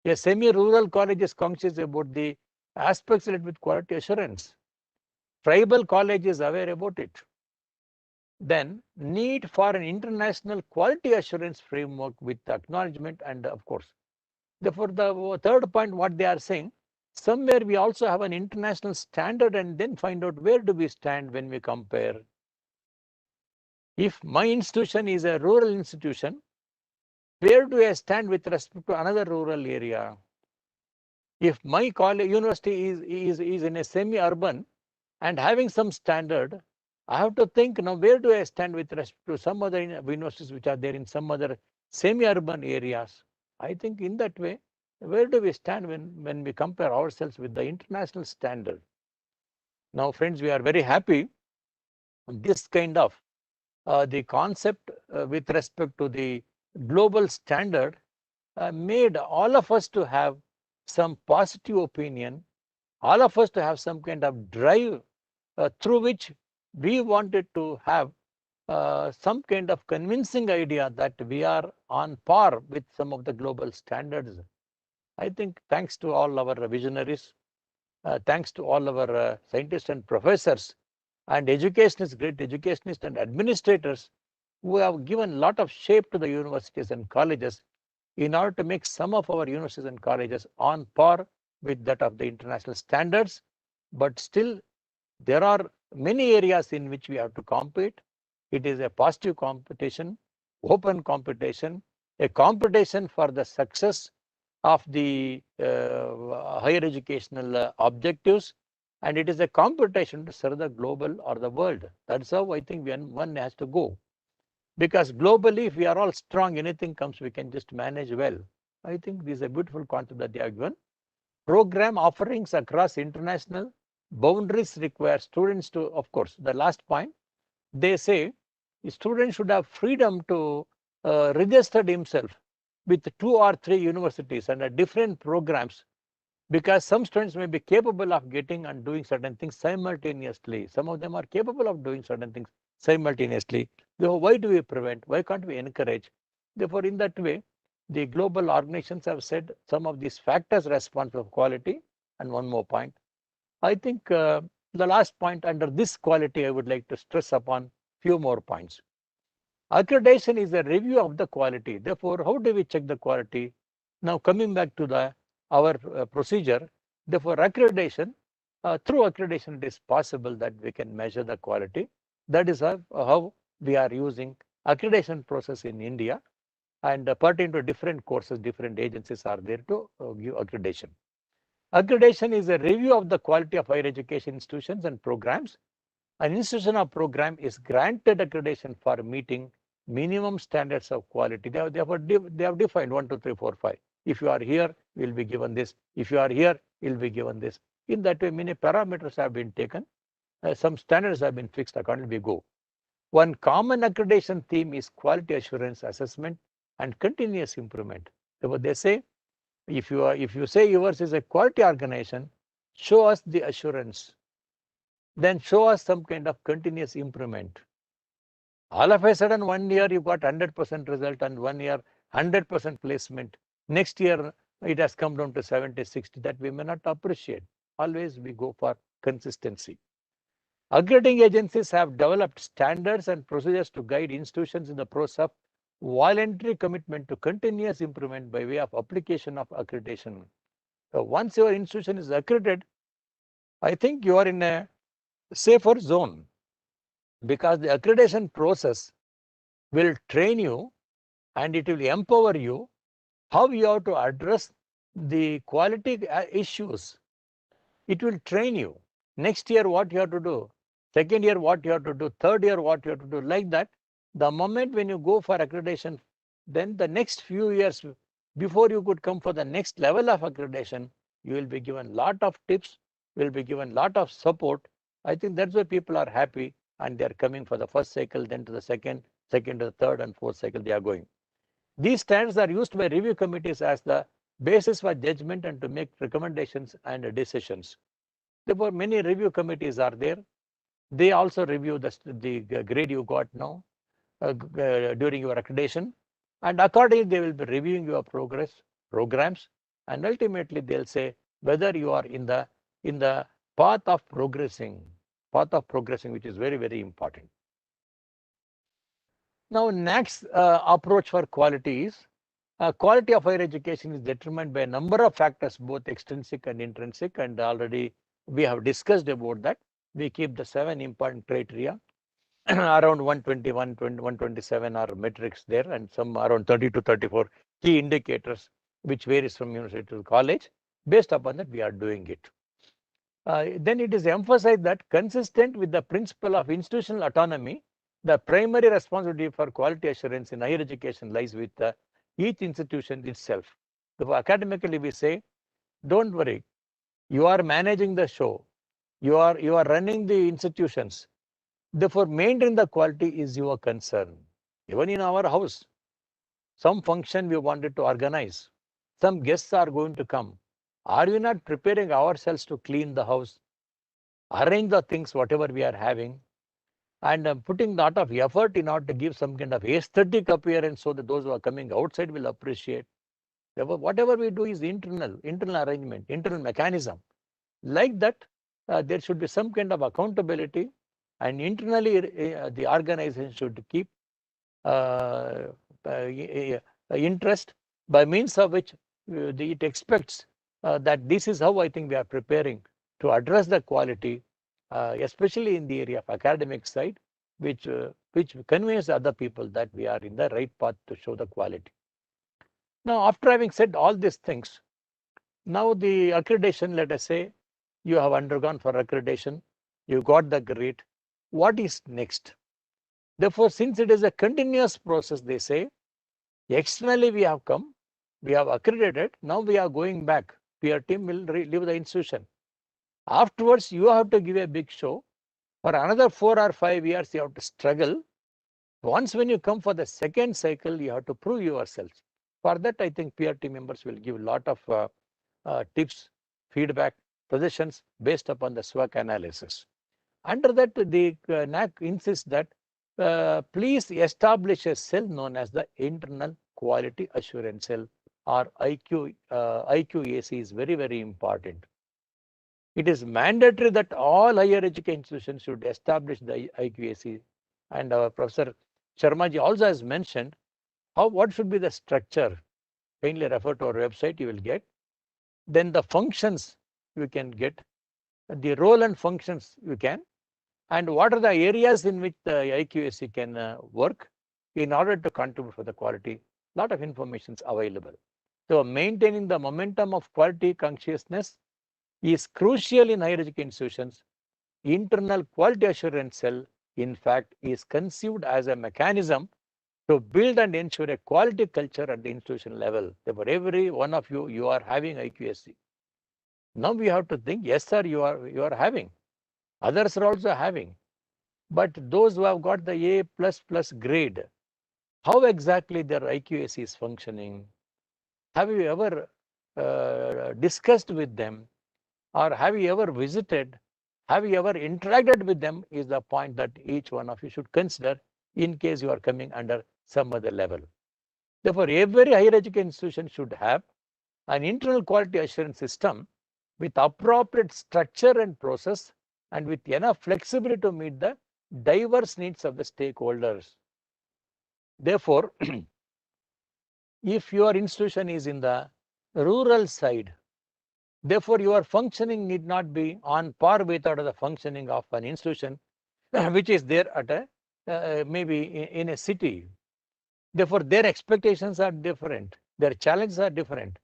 A semi-rural college is conscious about the aspects related with quality assurance. Tribal college is aware about it. Then need for an international quality assurance framework with acknowledgement and of course. Therefore, the third point, what they are saying, somewhere we also have an international standard and then find out where do we stand when we compare. If my institution is a rural institution, where do I stand with respect to another rural area? If my college university is in a semi-urban and having some standard, I have to think now where do I stand with respect to some other universities which are there in some other semi-urban areas. I think in that way, where do we stand when we compare ourselves with the international standard? Now, friends, we are very happy this kind of the concept with respect to the global standard made all of us to have some positive opinion, all of us to have some kind of drive through which we wanted to have some kind of convincing idea that we are on par with some of the global standards. I think thanks to all our visionaries, thanks to all our scientists and professors and educationists, great educationists and administrators who have given a lot of shape to the universities and colleges in order to make some of our universities and colleges on par with that of the international standards. But still, there are many areas in which we have to compete. It is a positive competition, open competition, a competition for the success of the higher educational objectives, and it is a competition to serve the global or the world. That's how I think one has to go. Because globally, if we are all strong, anything comes, we can just manage well. I think this is a beautiful concept that they have given. Program offerings across international boundaries require students to, of course, the last point, they say students should have freedom to register himself with 2 or 3 universities and different programs, because some students may be capable of getting and doing certain things simultaneously. Some of them are capable of doing certain things simultaneously. Therefore, why do we prevent? Why can't we encourage? Therefore, in that way, the global organizations have said some of these factors responsible for quality. And one more point, I think the last point under this quality, I would like to stress upon few more points. Accreditation is a review of the quality. Therefore, how do we check the quality? Now, coming back to our procedure, therefore, accreditation, through accreditation, it is possible that we can measure the quality. That is how we are using accreditation process in India, and pertaining to different courses, different agencies are there to give accreditation. Accreditation is a review of the quality of higher education institutions and programs. An institution or program is granted accreditation for meeting minimum standards of quality. They have defined 1, 2, 3, 4, 5. If you are here, you will be given this. If you are here, you will be given this. In that way, many parameters have been taken. Some standards have been fixed. Accordingly, we go. One common accreditation theme is quality assurance assessment and continuous improvement. Therefore, they say, if you say yours is a quality organization, show us the assurance. Then show us some kind of continuous improvement. All of a sudden, 1 year you got 100% result and 1 year 100% placement. Next year it has come down to 70, 60. That we may not appreciate. Always we go for consistency. Accrediting agencies have developed standards and procedures to guide institutions in the process of voluntary commitment to continuous improvement by way of application of accreditation. So once your institution is accredited, I think you are in a safer zone, because the accreditation process will train you and it will empower you how you have to address the quality issues. It will train you. Next year, what you have to do. Second year, what you have to do. Third year, what you have to do. Like that, the moment when you go for accreditation, then the next few years, before you could come for the next level of accreditation, you will be given lot of tips, will be given lot of support. I think that's why people are happy and they are coming for the first cycle, then to the second to the third and fourth cycle they are going. These standards are used by review committees as the basis for judgment and to make recommendations and decisions. Therefore, many review committees are there. They also review the grade you got now during your accreditation, and accordingly they will be reviewing your programs, and ultimately they'll say whether you are in the path of progressing, which is very, very important. Now, next approach for quality is quality of higher education is determined by a number of factors, both extrinsic and intrinsic, and already we have discussed about that. We keep the 7 important criteria. Around 121, 127 are metrics there, and some around 30 to 34 key indicators, which varies from university to college. Based upon that, we are doing it. Then it is emphasized that consistent with the principle of institutional autonomy, the primary responsibility for quality assurance in higher education lies with each institution itself. So academically, we say, don't worry, you are managing the show, you are running the institutions. Therefore, maintaining the quality is your concern. Even in our house, some function we wanted to organize, some guests are going to come. Are we not preparing ourselves to clean the house, arrange the things, whatever we are having, and putting a lot of effort in order to give some kind of aesthetic appearance so that those who are coming outside will appreciate? Therefore, whatever we do is internal arrangement, internal mechanism. Like that, there should be some kind of accountability, and internally the organization should keep uh, interest, by means of which it expects that this is how I think we are preparing to address the quality, especially in the area of academic side, which conveys other people that we are in the right path to show the quality. Now, after having said all these things, now the accreditation, let us say you have undergone for accreditation, you got the grade. What is next? Therefore, since it is a continuous process, they say, externally we have come, we have accredited, now we are going back. Peer team will leave the institution. Afterwards, you have to give a big show. For another 4 or 5 years, you have to struggle. Once when you come for the second cycle, you have to prove yourselves. For that, I think peer team members will give a lot of tips, feedback, suggestions based upon the SWOT analysis. Under that, the NAC insists that please establish a cell known as the Internal Quality Assurance Cell, or IQAC is very, very important. It is mandatory that all higher education institutions should establish the IQAC. And our Professor Sharmaji also has mentioned what should be the structure. Kindly refer to our website, you will get. Then the functions you can get, the role and functions you can, and what are the areas in which the IQAC can work in order to contribute for the quality. Lot of information is available. So maintaining the momentum of quality consciousness is crucial in higher education institutions. Internal quality assurance cell, in fact, is conceived as a mechanism to build and ensure a quality culture at the institution level. Therefore, every one of you are having IQAC. Now we have to think, yes, sir, you are having. Others are also having. But those who have got the A++ grade, how exactly their IQAC is functioning? Have you ever discussed with them, or have you ever visited? Have you ever interacted with them? Is the point that each one of you should consider in case you are coming under some other level. Therefore, every higher education institution should have an internal quality assurance system with appropriate structure and process, and with enough flexibility to meet the diverse needs of the stakeholders. Therefore, if your institution is in the rural side, therefore your functioning need not be on par with the functioning of an institution which is there at a maybe in a city. Therefore, their expectations are different, their challenges are different.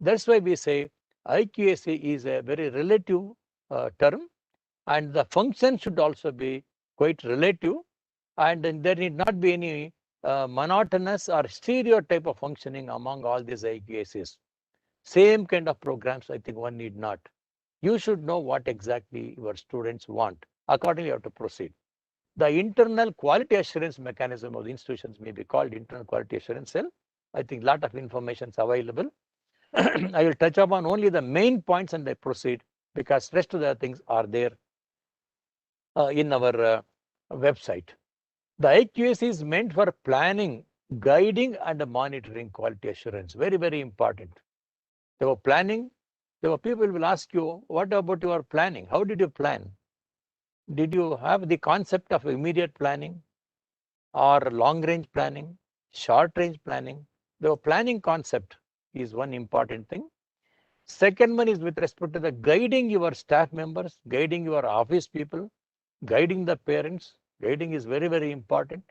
That's why we say IQAC is a very relative term, and the function should also be quite relative, and there need not be any monotonous or stereotype of functioning among all these IQACs. Same kind of programs, I think one need not. You should know what exactly your students want. Accordingly, you have to proceed. The internal quality assurance mechanism of the institutions may be called internal quality assurance cell. I think a lot of information is available. I will touch upon only the main points and I proceed, because rest of the things are there in our website. The IQAC is meant for planning, guiding, and monitoring quality assurance. Very, very important. There were planning. There were people will ask you, what about your planning? How did you plan? Did you have the concept of immediate planning or long range planning, short range planning? The planning concept is one important thing. Second one is with respect to the guiding your staff members, guiding your office people, guiding the parents. Guiding is very, very important.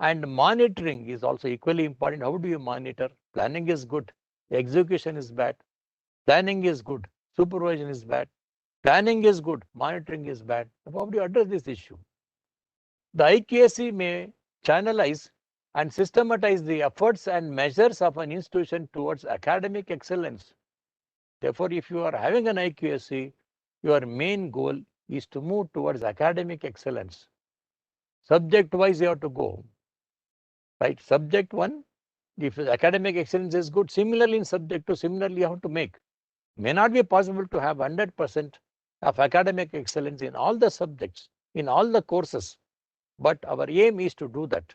And monitoring is also equally important. How do you monitor? Planning is good, execution is bad. Planning is good, supervision is bad. Planning is good, monitoring is bad. How do you address this issue? The IQAC may channelize and systematize the efforts and measures of an institution towards academic excellence. Therefore, if you are having an IQAC, your main goal is to move towards academic excellence. Subject wise, you have to go, right? Subject one, if academic excellence is good, similarly in subject two, similarly you have to make. May not be possible to have 100% of academic excellence in all the subjects, in all the courses, but our aim is to do that.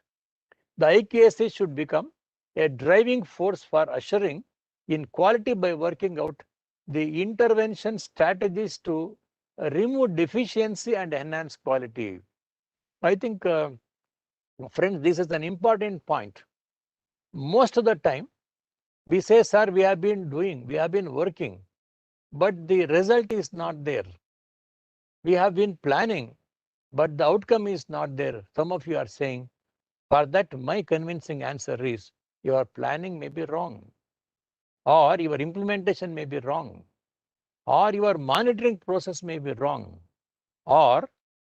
The IQAC should become a driving force for assuring in quality by working out the intervention strategies to remove deficiency and enhance quality. I think, friends, this is an important point. Most of the time, we say, sir, we have been working, but the result is not there. We have been planning, but the outcome is not there. Some of you are saying, for that, my convincing answer is, your planning may be wrong, or your implementation may be wrong, or your monitoring process may be wrong, or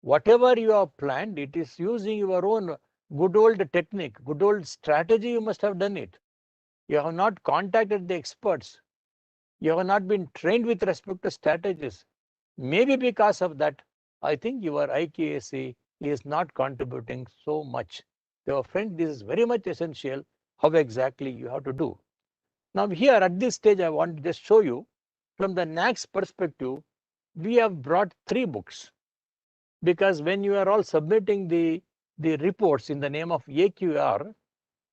whatever you have planned, it is using your own good old technique, good old strategy, you must have done it. You have not contacted the experts. You have not been trained with respect to strategies. Maybe because of that, I think your IQAC is not contributing so much. So, friends, this is very much essential, how exactly you have to do. Now, here at this stage, I want to just show you from the NAAC's perspective, we have brought 3 books, because when you are all submitting the reports in the name of AQR,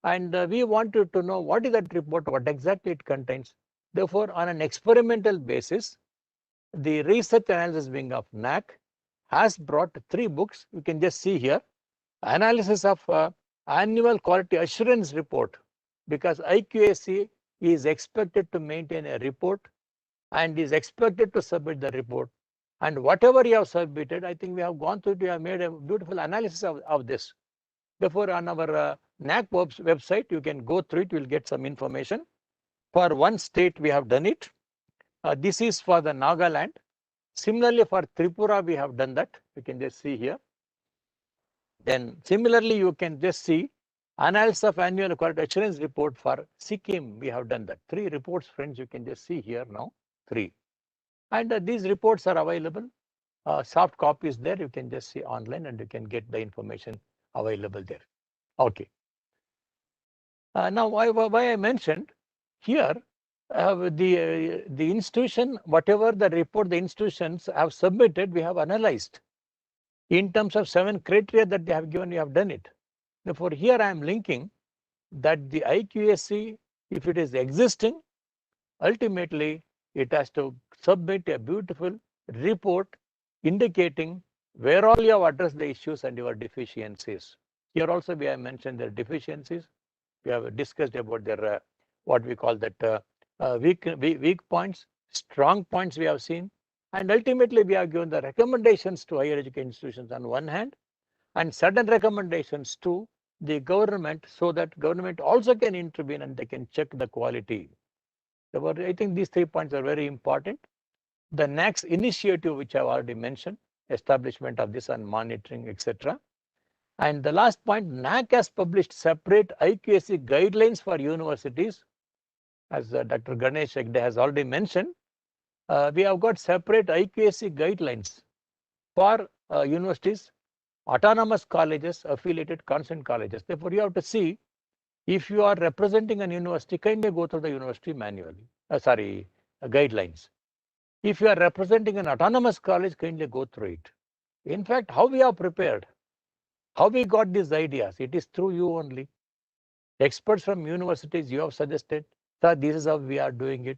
and we wanted to know what is that report, what exactly it contains. Therefore, on an experimental basis, the research analysis wing of NAAC has brought 3 books. You can just see here, analysis of annual quality assurance report, because IQAC is expected to maintain a report and is expected to submit the report. And whatever you have submitted, I think we have gone through it, we have made a beautiful analysis of this. Therefore, on our NAAC website, you can go through it, you will get some information. For one state, we have done it. This is for the Nagaland. Similarly, for Tripura, we have done that. You can just see here. Then similarly, you can just see analysis of annual quality assurance report for Sikkim. We have done that. 3 reports, friends, you can just see here now, 3. And these reports are available. Soft copy is there. You can just see online and you can get the information available there. Okay. Now, why I mentioned here, the institution, whatever the report the institutions have submitted, we have analyzed. In terms of 7 criteria that they have given, we have done it. Therefore, here I am linking that the IQAC, if it is existing, ultimately it has to submit a beautiful report indicating where all you have addressed the issues and your deficiencies. Here also we have mentioned their deficiencies. We have discussed about their what we call that weak points, strong points we have seen, and ultimately we have given the recommendations to higher education institutions on one hand, and certain recommendations to the government, so that government also can intervene and they can check the quality. Therefore, I think these 3 points are very important. The next initiative, which I have already mentioned, establishment of this and monitoring, etc. And the last point, NAAC has published separate IQAC guidelines for universities. As Dr. Ganesh Hegde has already mentioned, we have got separate IQAC guidelines for universities, autonomous colleges, affiliated consent colleges. Therefore, you have to see, if you are representing an university, kindly go through the university manually, guidelines. If you are representing an autonomous college, kindly go through it. In fact, how we have prepared, how we got these ideas, it is through you only. Experts from universities, you have suggested, sir, this is how we are doing it.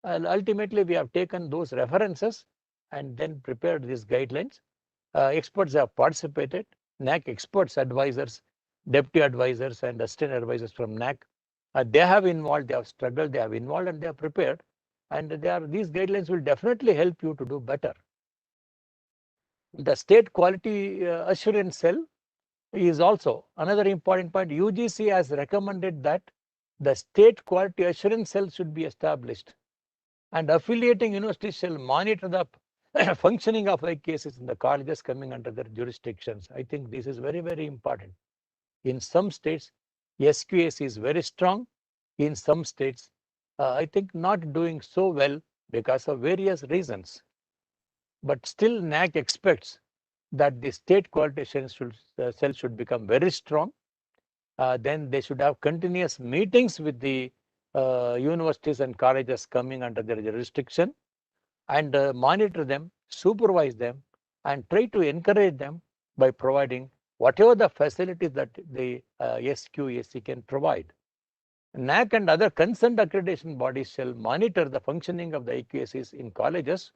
And ultimately, we have taken those references and then prepared these guidelines. Experts have participated, NAAC experts, advisors, deputy advisors and assistant advisors from NAAC. They have involved, they have struggled, they have involved and they have prepared. And these guidelines will definitely help you to do better. The state quality assurance cell is also another important point. UGC has recommended that the state quality assurance cell should be established, and affiliating universities shall monitor the functioning of IQACs in the colleges coming under their jurisdictions. I think this is very, very important. In some states, SQAC is very strong. In some states, I think not doing so well because of various reasons. but still NAC expects that the state quality assurance cell should become very strong. Then they should have continuous meetings with the universities and colleges coming under their jurisdiction, and monitor them, supervise them, and try to encourage them by providing whatever the facilities that the SQAC can provide. NAC and other concerned accreditation bodies shall monitor the functioning of the IQACs in colleges.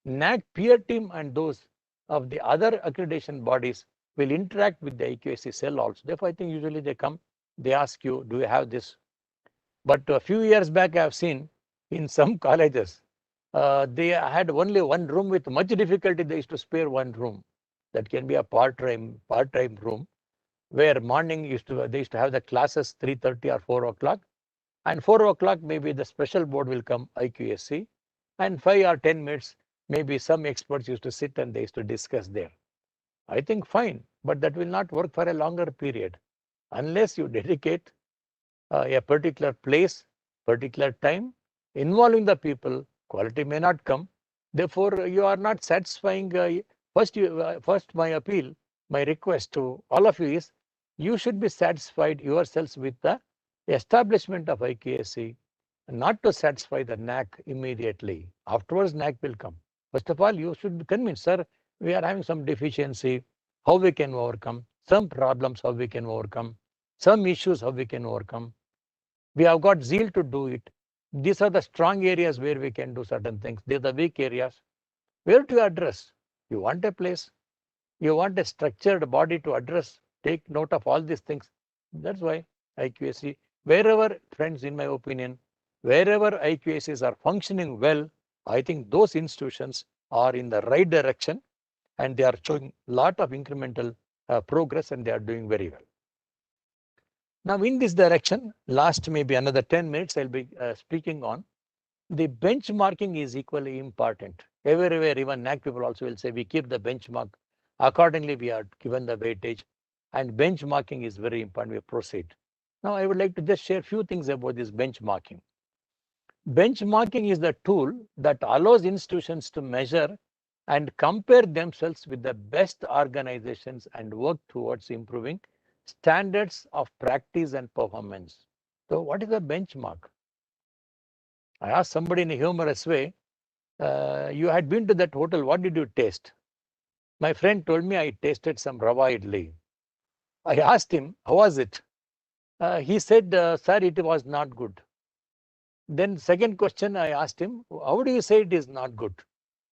NAC peer team and those of the other accreditation bodies will interact with the IQAC cell also. Therefore, I think usually they come, they ask you, do you have this? But a few years back, I have seen in some colleges, they had only one room. With much difficulty, they used to spare one room. That can be a part-time room, where morning they used to have the classes 3:30 or 4 o'clock, and 4 o'clock maybe the special board will come, IQAC, and 5 or 10 minutes maybe some experts used to sit and they used to discuss there. I think fine, but that will not work for a longer period unless you dedicate a particular place, particular time, involving the people. Quality may not come. Therefore, you are not satisfying. First, my appeal, my request to all of you is, you should be satisfied yourselves with the establishment of IQAC, not to satisfy the NAC immediately. Afterwards, NAC will come. First of all, you should be convinced, sir, we are having some deficiency, how we can overcome, some problems, how we can overcome, some issues, how we can overcome. We have got zeal to do it. These are the strong areas where we can do certain things. These are the weak areas. Where to address? You want a place, you want a structured body to address, take note of all these things. That's why IQAC, wherever, friends, in my opinion, wherever IQACs are functioning well, I think those institutions are in the right direction and they are showing a lot of incremental progress, and they are doing very well. Now, in this direction, last maybe another 10 minutes, I'll be speaking on the benchmarking is equally important. Everywhere, even NAC people also will say, we keep the benchmark. Accordingly, we are given the weightage, and benchmarking is very important. We proceed. Now, I would like to just share a few things about this benchmarking. Benchmarking is the tool that allows institutions to measure and compare themselves with the best organizations and work towards improving standards of practice and performance. So, what is a benchmark? I asked somebody in a humorous way, you had been to that hotel, what did you taste? My friend told me I tasted some rava idli. I asked him, how was it? He said, sir, it was not good. Then second question I asked him, how do you say it is not good?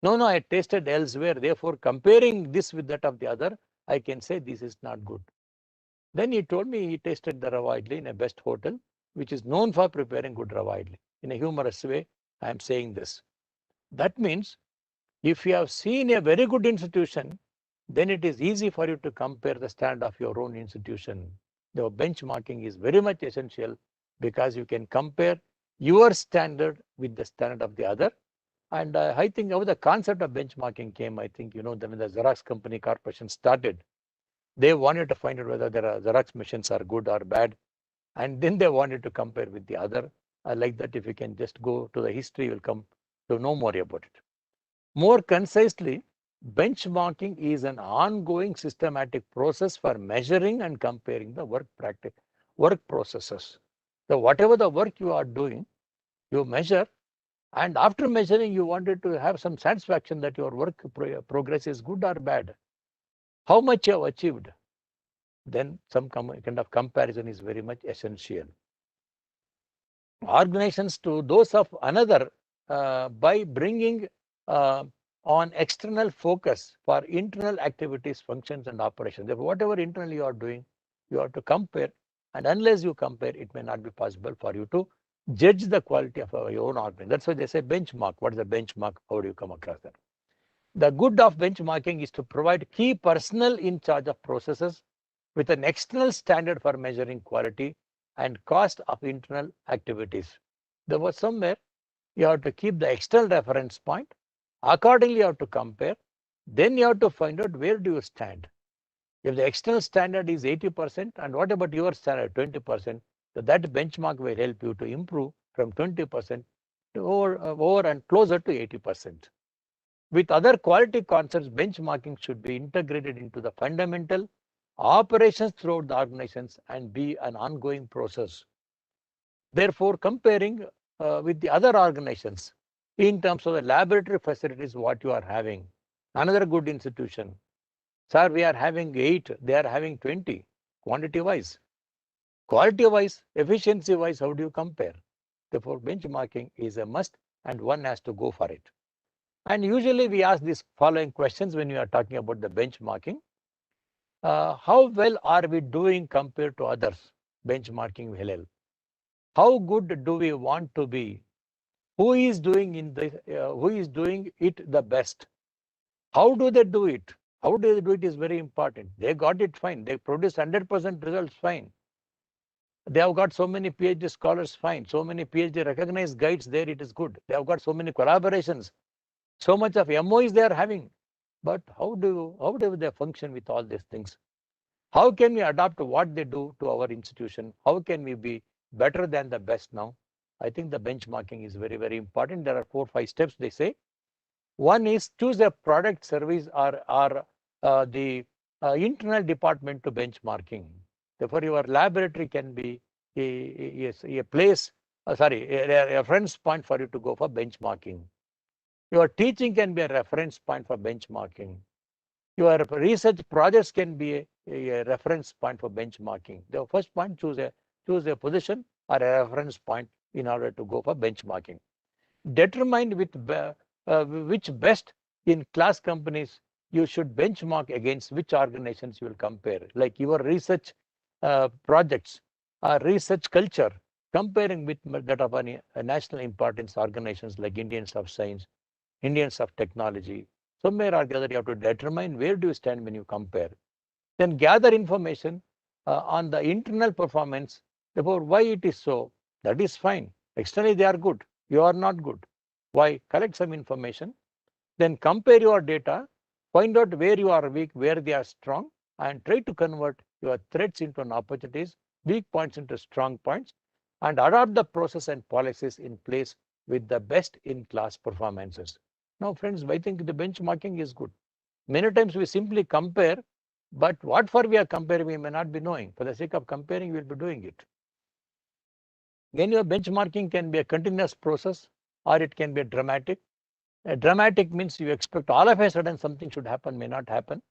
No, I tasted elsewhere. Therefore, comparing this with that of the other, I can say this is not good. Then he told me he tasted the rava idli in a best hotel, which is known for preparing good rava idli. In a humorous way, I am saying this. That means if you have seen a very good institution, then it is easy for you to compare the standard of your own institution. The benchmarking is very much essential because you can compare your standard with the standard of the other. And I think how the concept of benchmarking came, I think, when the Xerox Company Corporation started, they wanted to find out whether their Xerox machines are good or bad. And then they wanted to compare with the other. I like that if you can just go to the history, you will come to know more about it. More concisely, benchmarking is an ongoing systematic process for measuring and comparing the work processes. So whatever the work you are doing, you measure, and after measuring, you wanted to have some satisfaction that your work progress is good or bad. How much you have achieved? Then some kind of comparison is very much essential. Organizations to those of another by bringing on external focus for internal activities, functions, and operations. Therefore, whatever internal you are doing, you have to compare, and unless you compare, it may not be possible for you to judge the quality of your own organization. That's why they say benchmark. What is a benchmark? How do you come across that? The good of benchmarking is to provide key personnel in charge of processes with an external standard for measuring quality and cost of internal activities. There was somewhere you have to keep the external reference point. Accordingly, you have to compare. Then you have to find out where do you stand. If the external standard is 80%, and what about your standard 20%, so that benchmark will help you to improve from 20% to over and closer to 80%. With other quality concepts, benchmarking should be integrated into the fundamental operations throughout the organizations and be an ongoing process. Therefore, comparing with the other organizations in terms of the laboratory facilities, what you are having, another good institution. Sir, we are having 8, they are having 20, quantity wise. Quality wise, efficiency wise, how do you compare? Therefore, benchmarking is a must and one has to go for it. And usually we ask these following questions when we are talking about the benchmarking. How well are we doing compared to others? Benchmarking will help. How good do we want to be? Who is doing it the best? How do they do it? How do they do it is very important. They got it fine. They produce 100% results fine. They have got so many PhD scholars fine. So many PhD recognized guides there, it is good. They have got so many collaborations. So much of MOEs they are having. But how do they function with all these things? How can we adapt what they do to our institution? How can we be better than the best now? I think the benchmarking is very, very important. There are 4 or 5 steps they say. One is choose a product, service, or the internal department to benchmarking. Therefore, your laboratory can be a place, a reference point for you to go for benchmarking. Your teaching can be a reference point for benchmarking. Your research projects can be a reference point for benchmarking. The first point, choose a position or a reference point in order to go for benchmarking. Determine which best in class companies you should benchmark against, which organizations you will compare, like your research projects or research culture, comparing with that of a national importance organizations like Indians of Science, Indians of Technology. Somewhere or the other, you have to determine where do you stand when you compare. Then gather information on the internal performance, therefore why it is so. That is fine. Externally they are good. You are not good. Why? Collect some information. Then compare your data. Find out where you are weak, where they are strong, and try to convert your threats into opportunities, weak points into strong points, and adopt the process and policies in place with the best in class performances. Now, friends, I think the benchmarking is good. Many times we simply compare, but what for we are comparing, we may not be knowing. For the sake of comparing, we will be doing it. Then your benchmarking can be a continuous process or it can be a dramatic. A dramatic means you expect all of a sudden something should happen, may not happen.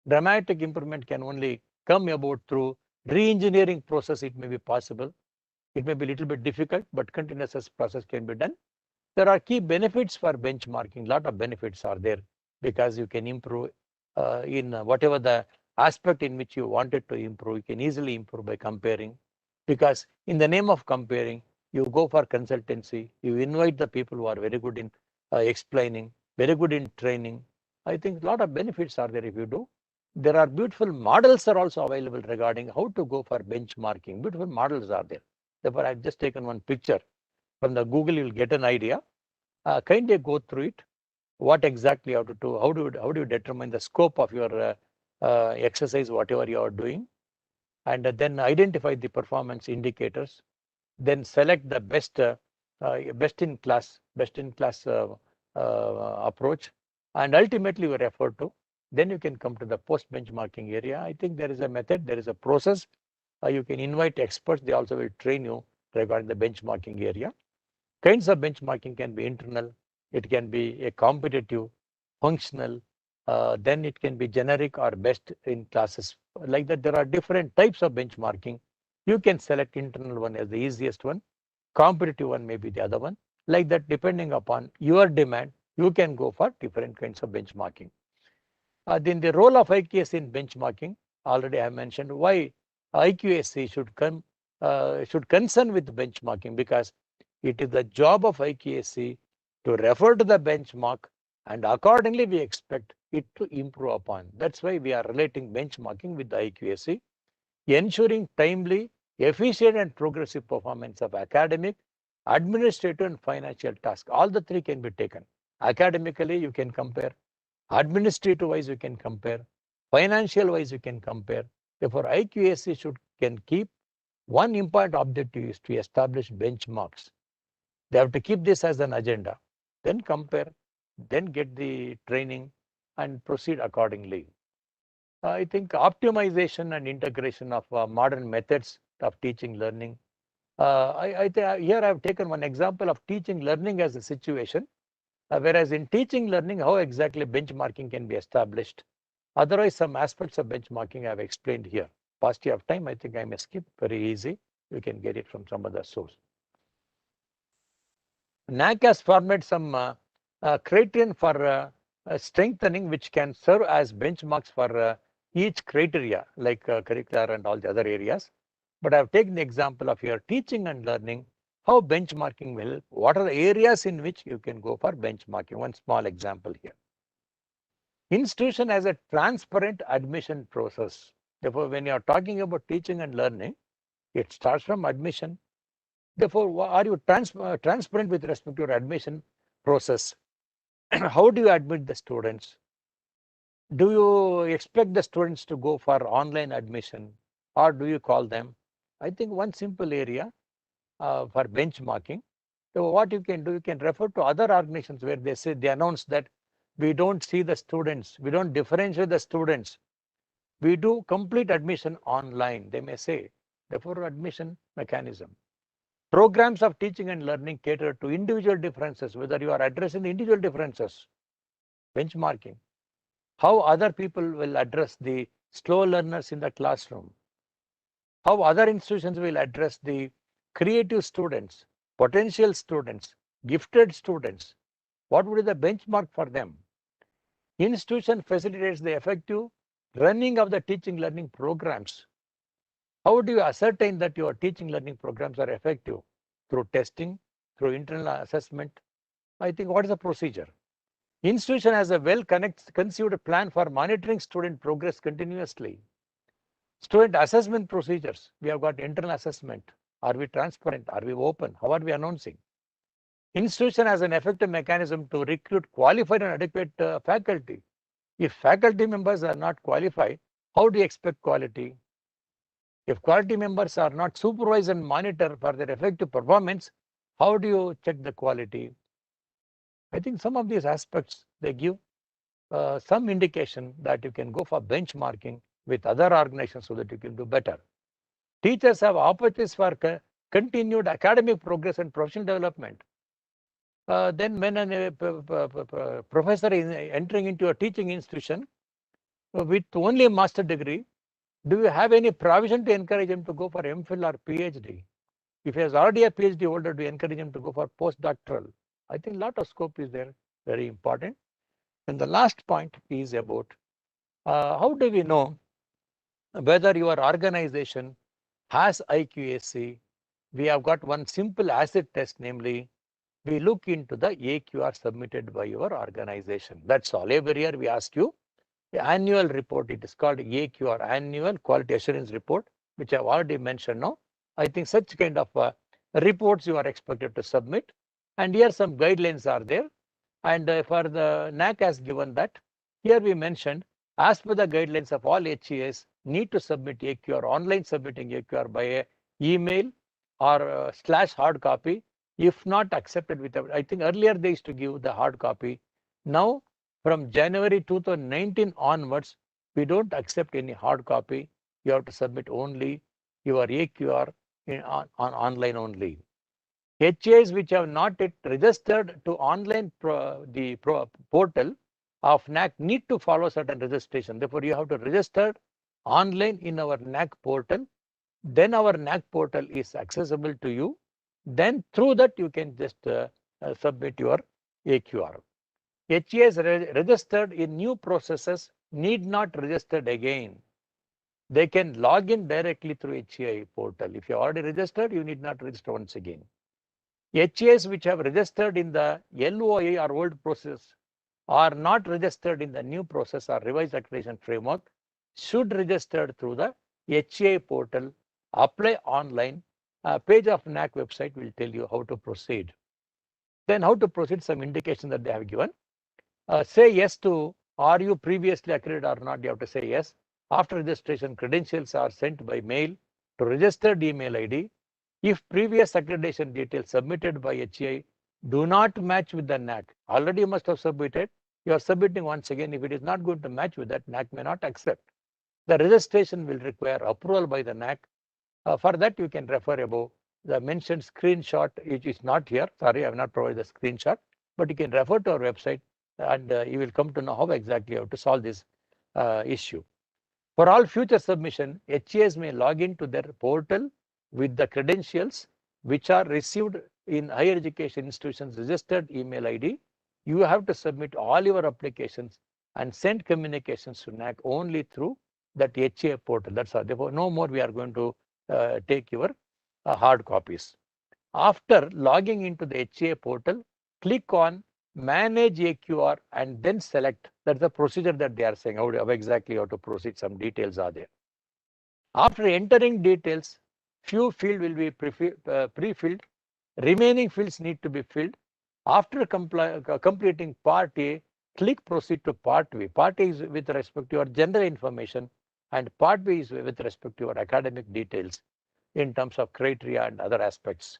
Dramatic improvement can only come about through re-engineering process. It may be possible. It may be a little bit difficult, but continuous process can be done. There are key benefits for benchmarking. A lot of benefits are there because you can improve in whatever the aspect in which you wanted to improve. You can easily improve by comparing, because in the name of comparing, you go for consultancy. You invite the people who are very good in explaining, very good in training. I think a lot of benefits are there if you do. There are beautiful models are also available regarding how to go for benchmarking. Beautiful models are there. Therefore, I've just taken one picture from the Google. You'll get an idea. Kindly go through it. What exactly you have to do? How do you determine the scope of your exercise, whatever you are doing, and then identify the performance indicators. Then select the best in class approach, and ultimately you refer to. Then you can come to the post benchmarking area. I think there is a method, there is a process. You can invite experts. They also will train you regarding the benchmarking area. Kinds of benchmarking can be internal. It can be a competitive, functional. Then it can be generic or best in classes. Like that, there are different types of benchmarking. You can select internal one as the easiest one. Competitive one may be the other one. Like that, depending upon your demand, you can go for different kinds of benchmarking. Then the role of IQAC in benchmarking, already I have mentioned why IQAC should concern with benchmarking, because it is the job of IQAC to refer to the benchmark, and accordingly we expect it to improve upon. That's why we are relating benchmarking with the IQAC, ensuring timely, efficient and progressive performance of academic, administrative and financial tasks. All the 3 can be taken. Academically, you can compare. Administrative wise, you can compare. Financial wise, you can compare. Therefore, IQAC can keep one important objective is to establish benchmarks. They have to keep this as an agenda. Then compare. then get the training and proceed accordingly. I think optimization and integration of modern methods of teaching learning. Here I've taken one example of teaching learning as a situation, whereas in teaching learning, how exactly benchmarking can be established. Otherwise, some aspects of benchmarking I've explained here. Paucity of time, I think I may skip, very easy. You can get it from some other source. NAAC has formed some criterion for strengthening, which can serve as benchmarks for each criteria, like curricular and all the other areas. But I've taken the example of your teaching and learning, how benchmarking will help. What are the areas in which you can go for benchmarking? One small example here. Institution has a transparent admission process. Therefore, when you are talking about teaching and learning, it starts from admission. Therefore, are you transparent with respect to your admission process? How do you admit the students? Do you expect the students to go for online admission, or do you call them? I think one simple area for benchmarking. So what you can do, you can refer to other organizations where they announce that we don't see the students, we don't differentiate the students. We do complete admission online, they may say. Therefore, admission mechanism. Programs of teaching and learning cater to individual differences, whether you are addressing the individual differences. Benchmarking. How other people will address the slow learners in the classroom. How other institutions will address the creative students, potential students, gifted students. What would be the benchmark for them? Institution facilitates the effective running of the teaching learning programs. How do you ascertain that your teaching learning programs are effective? Through testing, through internal assessment. I think what is the procedure? Institution has a well-conceived plan for monitoring student progress continuously. Student assessment procedures. We have got internal assessment. Are we transparent? Are we open? How are we announcing? Institution has an effective mechanism to recruit qualified and adequate faculty. If faculty members are not qualified, how do you expect quality? If quality members are not supervised and monitored for their effective performance, how do you check the quality? I think some of these aspects, they give some indication that you can go for benchmarking with other organizations so that you can do better. Teachers have opportunities for continued academic progress and professional development. Then when a professor is entering into a teaching institution with only a master degree, do you have any provision to encourage him to go for MPhil or PhD? If he has already a PhD holder, do you encourage him to go for postdoctoral? I think a lot of scope is there, very important. And the last point is about how do we know whether your organization has IQAC? We have got one simple acid test, namely, we look into the AQR submitted by your organization. That's all. Every year we ask you the annual report. It is called AQR, Annual Quality Assurance Report, which I've already mentioned now. I think such kind of reports you are expected to submit. And here some guidelines are there. And for the NAAC has given that. Here we mentioned, as per the guidelines of all HES, need to submit AQR, online submitting AQR by a email or / hard copy. If not accepted with, I think earlier they used to give the hard copy. Now, from January 2019 onwards, we don't accept any hard copy. You have to submit only your AQR on online only. HAs which have not yet registered to online portal of NAAC need to follow certain registration. Therefore, you have to register online in our NAAC portal. Then our NAAC portal is accessible to you. Then through that you can just submit your AQR. HAs registered in new processes need not registered again. They can log in directly through HAI portal. If you already registered, you need not register once again. HAs which have registered in the LOA or old process are not registered in the new process or revised accreditation framework should register through the HAI portal, apply online. Page of NAAC website will tell you how to proceed. Then how to proceed, some indication that they have given. Say yes to, are you previously accredited or not? You have to say yes. After registration, credentials are sent by mail to registered email ID. If previous accreditation details submitted by HAI do not match with the NAC. Already you must have submitted. You are submitting once again. If it is not going to match with that, NAC may not accept. The registration will require approval by the NAC. For that, you can refer above the mentioned screenshot, which is not here. Sorry, I have not provided the screenshot, but you can refer to our website and you will come to know how exactly you have to solve this issue. For all future submission, HES may log into their portal with the credentials which are received in higher education institutions registered email ID. You have to submit all your applications and send communications to NAC only through that HA portal. That's all. Therefore, no more we are going to take your hard copies. After logging into the HA portal, click on manage AQR and then select. That's the procedure that they are saying, how exactly how to proceed. Some details are there. After entering details, few field will be pre-filled. Remaining fields need to be filled. After completing part A, click proceed to part B. Part A is with respect to your general information and part B is with respect to your academic details in terms of criteria and other aspects.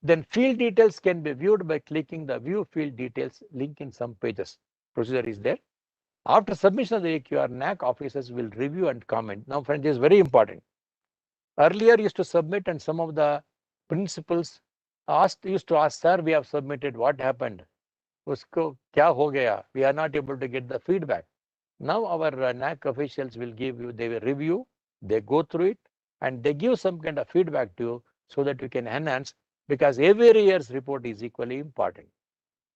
Then field details can be viewed by clicking the view field details link in some pages. Procedure is there. After submission of the AQR, NAC officers will review and comment. Now, friends, this is very important. Earlier used to submit and some of the principals used to ask, sir, we have submitted, what happened? Usko kya ho gaya? We are not able to get the feedback. Now our NAC officials will give you, they will review, they go through it and they give some kind of feedback to you so that you can enhance, because every year's report is equally important.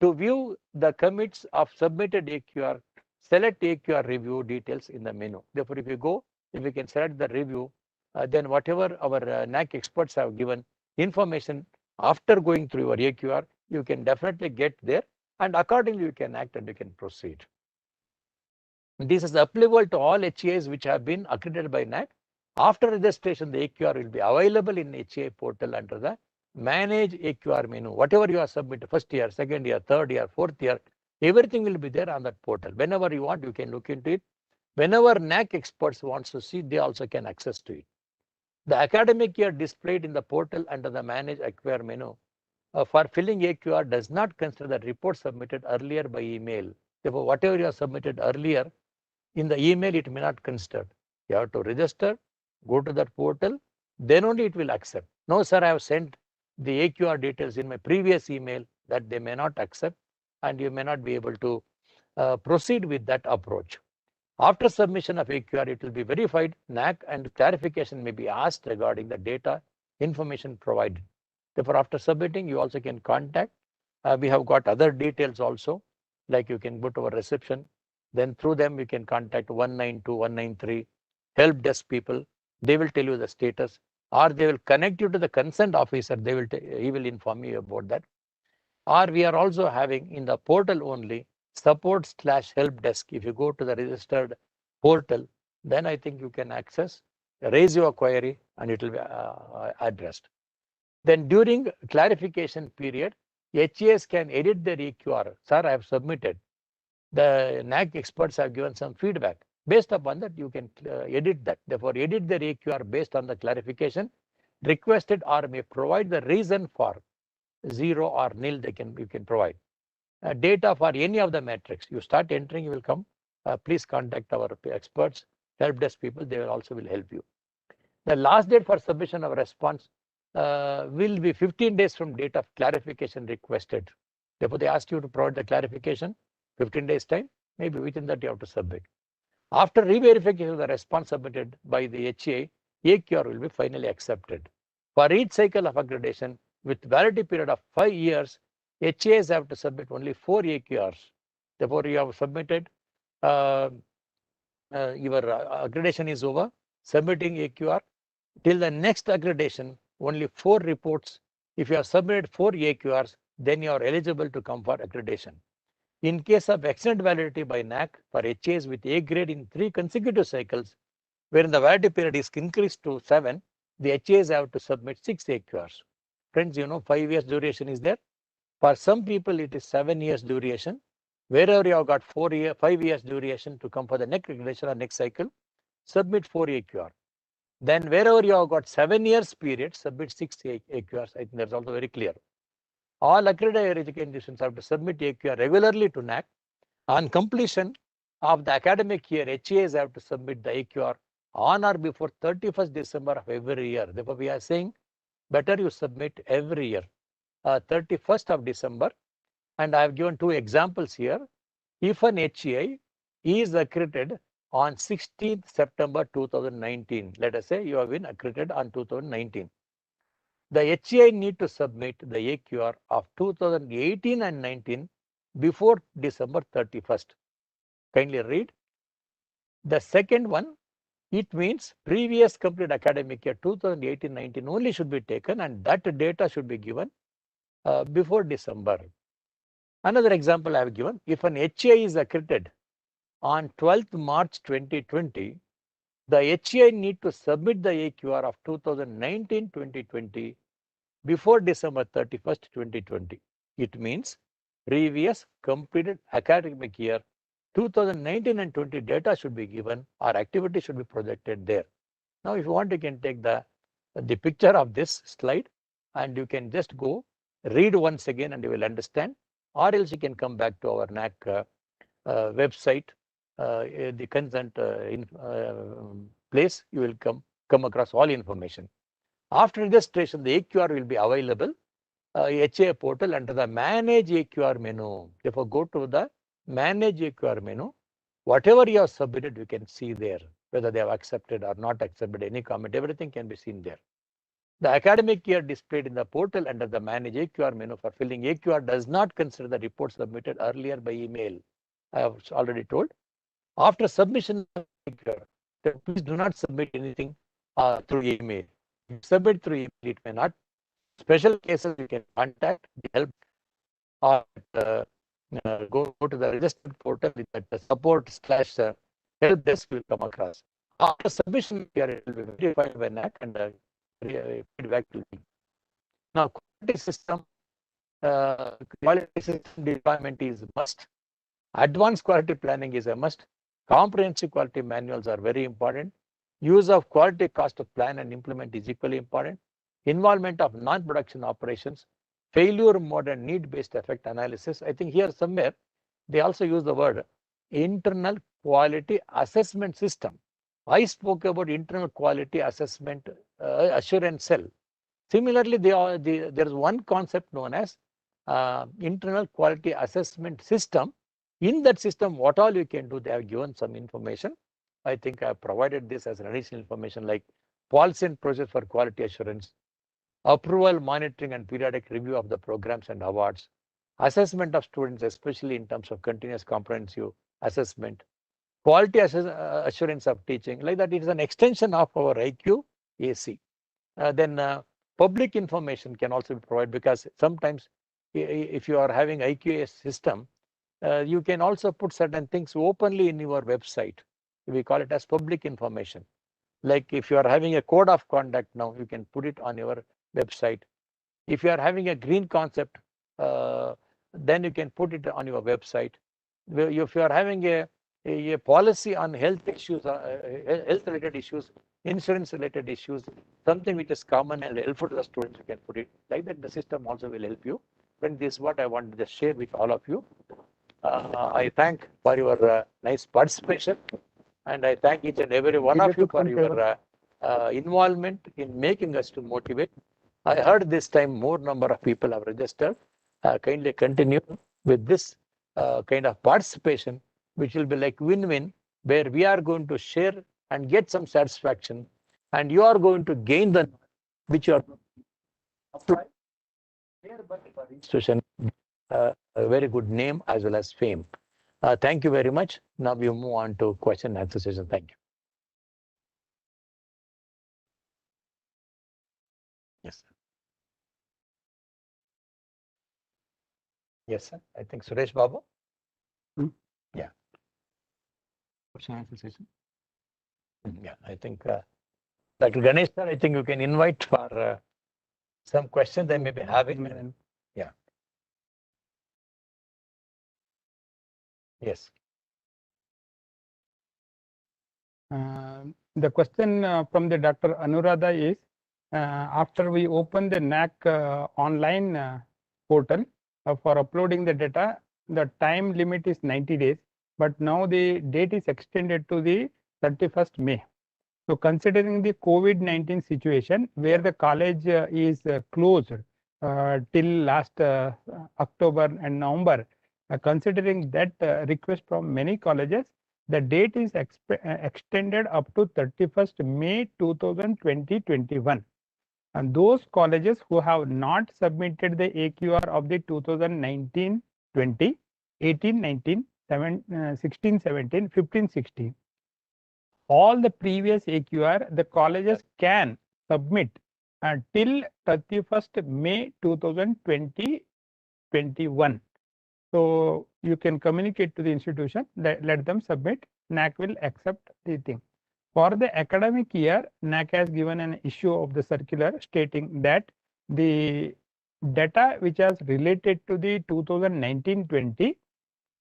To view the commits of submitted AQR, select AQR review details in the menu. Therefore, if you go, if you can select the review, then whatever our NAC experts have given information after going through your AQR, you can definitely get there and accordingly you can act and you can proceed. This is applicable to all HEAs which have been accredited by NAC. After registration, the AQR will be available in HEA portal under the manage AQR menu. Whatever you have submitted, first year, second year, third year, fourth year, everything will be there on that portal. Whenever you want, you can look into it. Whenever NAC experts wants to see, they also can access to it. The academic year displayed in the portal under the manage AQR menu for filling AQR does not consider the report submitted earlier by email. Therefore, whatever you have submitted earlier in the email, it may not consider. You have to register, go to that portal, then only it will accept. No, sir, I have sent the AQR details in my previous email, that they may not accept and you may not be able to proceed with that approach. After submission of AQR, it will be verified, NAC, and clarification may be asked regarding the data information provided. Therefore, after submitting, you also can contact. We have got other details also, like you can go to our reception. Then through them, you can contact 192, 193, help desk people. They will tell you the status, or they will connect you to the concerned officer. He will inform you about that. Or we are also having in the portal only support/help desk. If you go to the registered portal, then I think you can access, raise your query, and it will be addressed. Then during clarification period, HES can edit their AQR. Sir, I have submitted. The NAC experts have given some feedback. Based upon that, you can edit that. Therefore, edit their AQR based on the clarification requested, or may provide the reason for 0 or nil. You can provide data for any of the metrics. You start entering, you will come. Please contact our experts, help desk people. They will also help you. The last date for submission of response will be 15 days from date of clarification requested. Therefore, they ask you to provide the clarification, 15 days time, maybe within that you have to submit. After re-verification of the response submitted by the HEA, AQR will be finally accepted. For each cycle of accreditation with validity period of 5 years, HEAs have to submit only 4 AQRs. Therefore, you have submitted, your accreditation is over, submitting AQR. Till the next accreditation, only 4 reports. If you have submitted 4 AQRs, then you are eligible to come for accreditation. In case of extended validity by NAC for HEAs with A grade in 3 consecutive cycles, wherein the validity period is increased to 7, the HEAs have to submit 6 AQRs. Friends, 5 years duration is there. For some people, it is 7 years duration. Wherever you have got 5 years duration to come for the next accreditation or next cycle, submit 4 AQR. Then wherever you have got 7 years period, submit 6 AQRs. I think that's also very clear. All accredited higher education institutions have to submit AQR regularly to NAC. On completion of the academic year, HEAs have to submit the AQR on or before 31st December of every year. Therefore, we are saying better you submit every year, 31st of December. And I have given two examples here. If an HEI is accredited on 16th September 2019, let us say you have been accredited on 2019. The HEI need to submit the AQR of 2018 and 19 before December 31st. Kindly read. The second one, it means previous complete academic year 2018-19 only should be taken, and that data should be given before December. Another example I have given, if an HEI is accredited on 12th March 2020, the HEI need to submit the AQR of 2019-2020 before December 31st, 2020. It means previous completed academic year 2019 and 20 data should be given, or activity should be projected there. Now, if you want, you can take the picture of this slide and you can just go read once again and you will understand, or else you can come back to our NAC website, the consent place, you will come across all information. After registration, the AQR will be available HA portal under the Manage AQR menu. Therefore, go to the Manage AQR menu. Whatever you have submitted, you can see there, whether they have accepted or not accepted any comment, everything can be seen there. The academic year displayed in the portal under the Manage AQR menu for filling AQR does not consider the report submitted earlier by email. I have already told. After submission of AQR, please do not submit anything through email. If you submit through email, it may not. Special cases, you can contact the help or go to the registered portal with the support/help desk will come across. After submission, it will be verified by NAC and feedback will be. Now, quality system deployment is must. Advanced quality planning is a must. Comprehensive quality manuals are very important. Use of quality cost of plan and implement is equally important. Involvement of non-production operations, failure mode and need-based effect analysis. I think here somewhere they also use the word internal quality assessment system. I spoke about internal quality assessment assurance cell. Similarly, there is one concept known as internal quality assessment system. In that system, what all you can do, they have given some information. I think I have provided this as an additional information like policy and process for quality assurance, approval, monitoring, and periodic review of the programs and awards, assessment of students, especially in terms of continuous comprehensive assessment, quality assurance of teaching, like that. It is an extension of our IQ-AC. Then public information can also be provided, because sometimes if you are having IQ-AC system, you can also put certain things openly in your website. We call it as public information. Like if you are having a code of conduct now, you can put it on your website. If you are having a green concept, then you can put it on your website. If you are having a policy on health issues, health-related issues, insurance-related issues, something which is common and helpful to the students, you can put it like that. The system also will help you. Then this is what I wanted to share with all of you. I thank for your nice participation, and I thank each and every one of you for your involvement in making us to motivate. I heard this time more number of people have registered. Kindly continue with this kind of participation, which will be like win-win, where we are going to share and get some satisfaction, and you are going to gain the which you are applying. Thereby for institution a very good name as well as fame. Thank you very much. Now we move on to question and answer session. Thank you. Yes, sir. Yes, sir. I think Suresh Babu. Yeah. Question and answer session. Yeah, I think Dr. Ganesh, sir, I think you can invite for some questions they may be having. Yeah. Yes. The question from the Dr. Anuradha is, after we open the NAC online portal for uploading the data. The time limit is 90 days, but now the date is extended to the 31st May. So considering the COVID-19 situation where the college is closed till last October and November, considering that request from many colleges, the date is extended up to 31st May 2021. And those colleges who have not submitted the AQR of the 2019-20, 18-19, 16-17, 15-16, all the previous AQR, the colleges can submit till 31st May 2021. So you can communicate to the institution that let them submit. NAC will accept the thing. For the academic year, NAC has given an issue of the circular stating that the data which is related to the 2019-20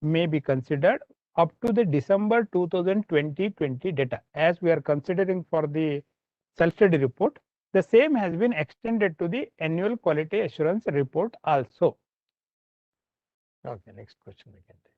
may be considered up to the December 2020 data. As we are considering for the self-study report, the same has been extended to the annual quality assurance report also. Okay, next question we can take.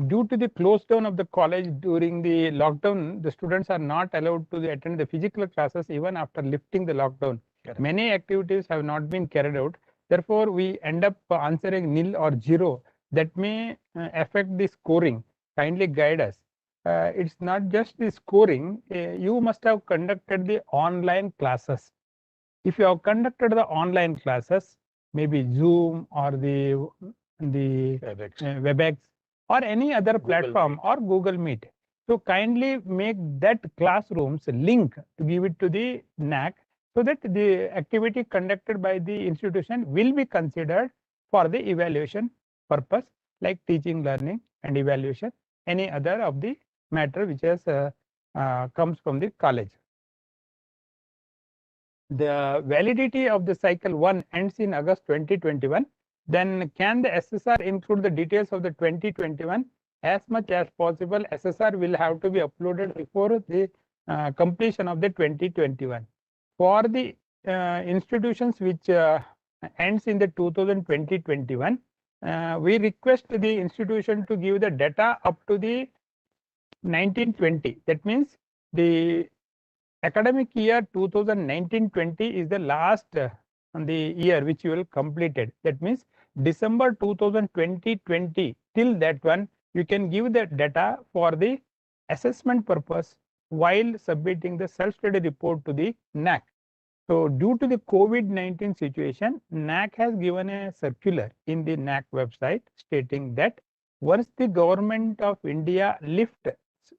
Due to the close down of the college during the lockdown, the students are not allowed to attend the physical classes even after lifting the lockdown. Correct. Many activities have not been carried out. Therefore, we end up answering nil or zero. That may affect the scoring. Kindly guide us. It's not just the scoring. You must have conducted the online classes. If you have conducted the online classes, maybe Zoom or the WebEx or any other Google platform Meet. or Google Meet. So kindly make that classrooms link to give it to the NAC so that the activity conducted by the institution will be considered for the evaluation purpose, like teaching, learning and evaluation, any other of the matter which has comes from the college. The validity of the cycle 1 ends in August 2021. Then can the SSR include the details of the 2021? As much as possible, SSR will have to be uploaded before the completion of the 2021. For the institutions which ends in the 2020-21, we request the institution to give the data up to the 1920. That means the academic year 2019-20 is the last the year which you will completed. That means December 2020 till that one you can give the data for the assessment purpose while submitting the self-study report to the NAC. So due to the COVID-19 situation, NAC has given a circular in the NAC website stating that once the government of India lift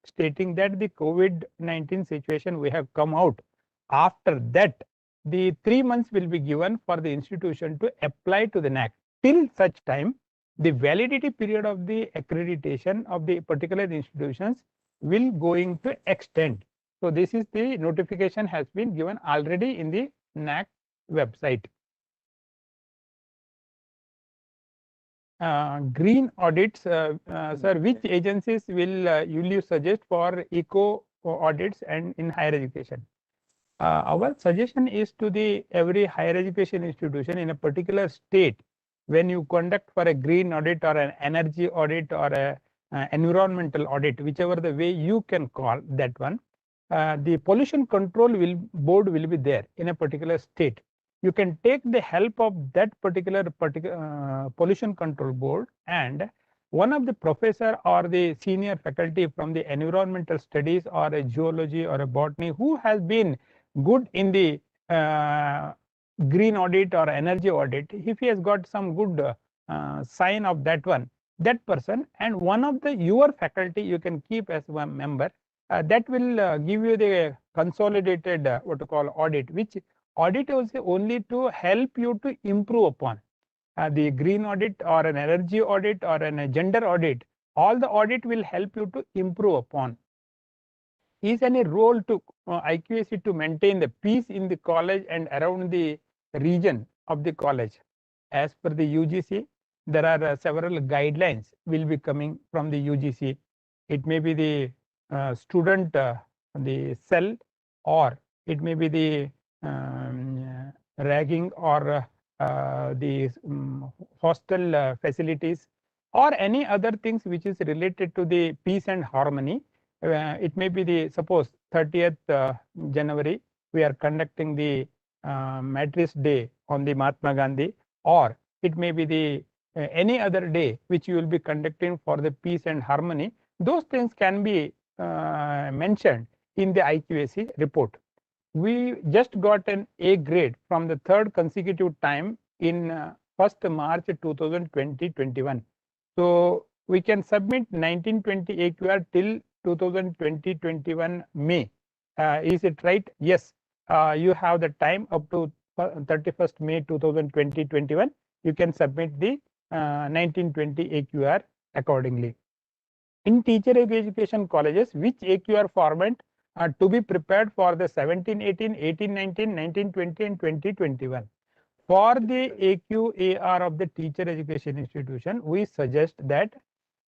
stating that the COVID-19 situation we have come out, after that the 3 months will be given for the institution to apply to the NAC. Till such time, the validity period of the accreditation of the particular institutions will going to extend. So this is the notification has been given already in the NAC website. Green audits, sir, which agencies will you suggest for eco audits and in higher education? Our suggestion is to the every higher education institution in a particular state, when you conduct for a green audit or an energy audit or a environmental audit, whichever the way you can call that one, the pollution control board will be there in a particular state. You can take the help of that particular pollution control board, and one of the professor or the senior faculty from the environmental studies or a geology or a botany who has been good in the green audit or energy audit, if he has got some good sign of that one, that person and one of the your faculty you can keep as one member, that will give you the consolidated what to call audit, which audit is only to help you to improve upon the green audit or an energy audit or an gender audit. All the audit will help you to improve upon. Is any role to IQAC to maintain the peace in the college and around the region of the college? As per the UGC, there are several guidelines will be coming from the UGC. It may be the student the cell, or it may be the ragging or the hostel facilities, or any other things which is related to the peace and harmony. It may be the, suppose 30th January, we are conducting the Matrix Day on the Mahatma Gandhi, or it may be the any other day which you will be conducting for the peace and harmony. Those things can be mentioned in the IQAC report. We just got an A grade from the third consecutive time in 1st March 2020-21. So we can submit 1920 AQR till 2020-21 May. Is it right? Yes. You have the time up to 31st May 2020-21. You can submit the 1920 AQR accordingly. In teacher education colleges, which AQR format to be prepared for the 17-18, 18-19, 19-20 and 20-21. For the AQAR of the teacher education institution, we suggest that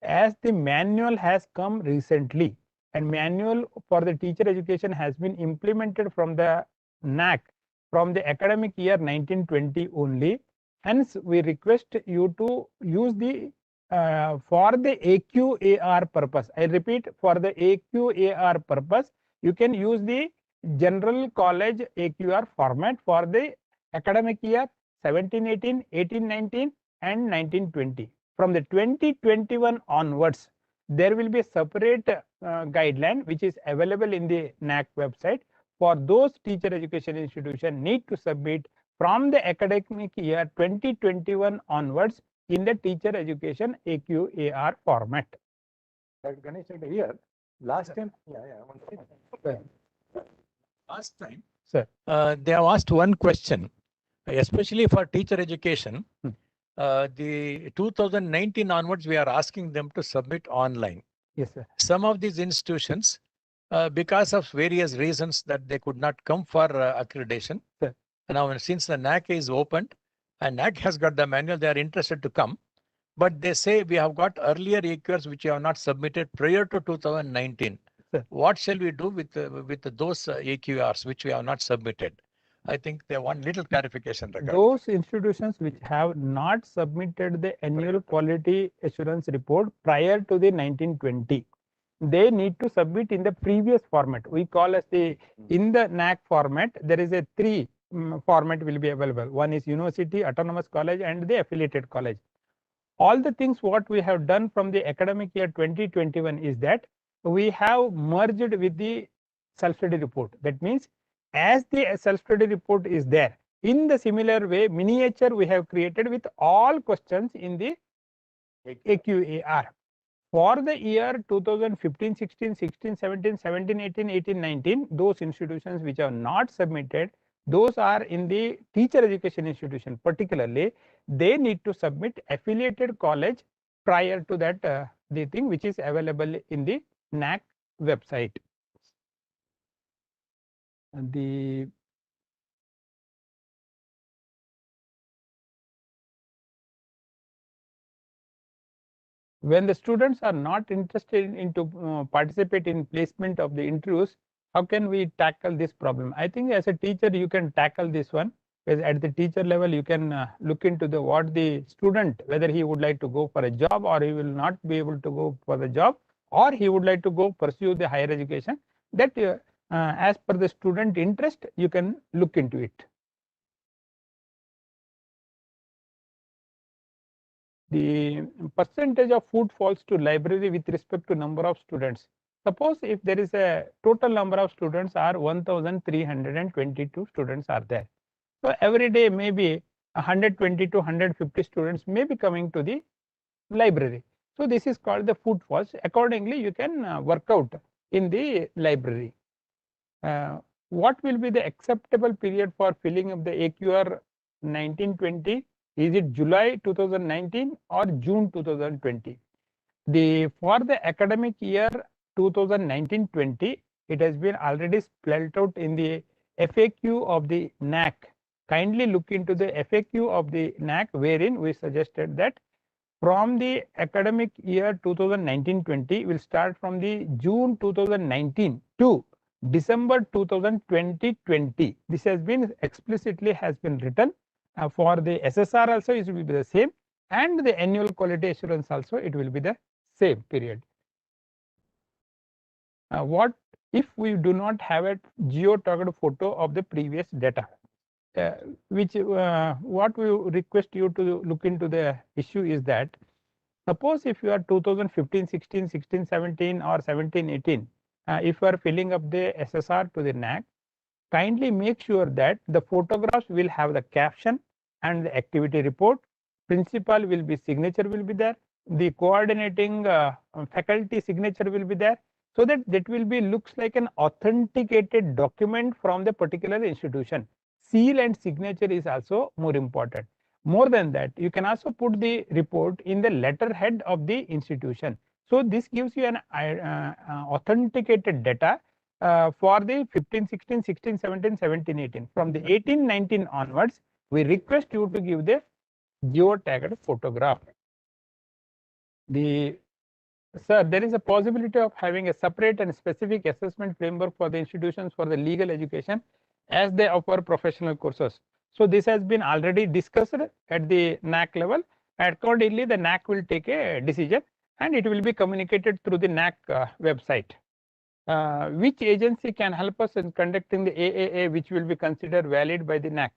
as the manual has come recently, and manual for the teacher education has been implemented from the NAC from the academic year 1920 only. Hence, we request you to use the for the AQAR purpose. I repeat, for the AQAR purpose, you can use the general college AQR format for the academic year 17-18, 18-19 and 19-20. From the 2021 onwards, there will be a separate guideline which is available in the NAC website. For those teacher education institutions need to submit from the academic year 2021 onwards in the teacher education AQAR format. Ganesh, here, last time, last time, sir, they have asked one question, especially for teacher education. The 2019 onwards, we are asking them to submit online. Yes, sir. Some of these institutions, because of various reasons that they could not come for accreditation. Sir. Now, since the NAC is opened and NAC has got the manual, they are interested to come. But they say we have got earlier AQRs which you have not submitted prior to 2019. Sir. What shall we do with those AQRs which we have not submitted? I think they want little clarification. Those institutions which have not submitted the annual quality assurance report prior to the 1920, they need to submit in the previous format. We call as the, in the NAC format, there is a three format will be available. One is university, autonomous college and the affiliated college. All the things what we have done from the academic year 2021 is that we have merged with the self-study report. That means as the self-study report is there, in the similar way, miniature we have created with all questions in the AQAR. For the year 2015, 16, 16, 17, 17, 18, 18, 19, those institutions which are not submitted, those are in the teacher education institution particularly, they need to submit affiliated college prior to that the thing which is available in the NAC website. When the students are not interested in to participate in placement of the interviews, how can we tackle this problem? I think as a teacher you can tackle this one. At the teacher level you can look into the what the student, whether he would like to go for a job or he will not be able to go for the job, or he would like to go pursue the higher education. That as per the student interest you can look into it. The percentage of footfalls to library with respect to number of students. Suppose if there is a total number of students are 1322 students are there. So every day maybe 120 to 150 students may be coming to the library. So this is called the footfalls. Accordingly you can work out in the library. What will be the acceptable period for filling of the AQR 1920? Is it July 2019 or June 2020? For the academic year 2019-20, it has been already spelled out in the FAQ of the NAC. Kindly look into the FAQ of the NAC, wherein we suggested that from the academic year 2019-20 will start from the June 2019 to December 2020. This has been explicitly has been written. For the SSR also it will be the same, and the annual quality assurance also it will be the same period. What if we do not have a geo-tagged photo of the previous data? What we request you to look into the issue is that, suppose if you are 2015, 16, 16, 17 or 17, 18, if you are filling up the SSR to the NAC, kindly make sure that the photographs will have the caption and the activity report. Principal will be signature will be there. The coordinating faculty signature will be there, so that will be looks like an authenticated document from the particular institution. Seal and signature is also more important. More than that, you can also put the report in the letterhead of the institution. So this gives you an authenticated data for the 15, 16, 16, 17, 17, 18. From the 18, 19 onwards, we request you to give the geo-tagged photograph. Sir, there is a possibility of having a separate and specific assessment framework for the institutions for the legal education as they offer professional courses. So this has been already discussed at the NAC level. Accordingly, the NAC will take a decision and it will be communicated through the NAC website. Which agency can help us in conducting the AAA, which will be considered valid by the NAC?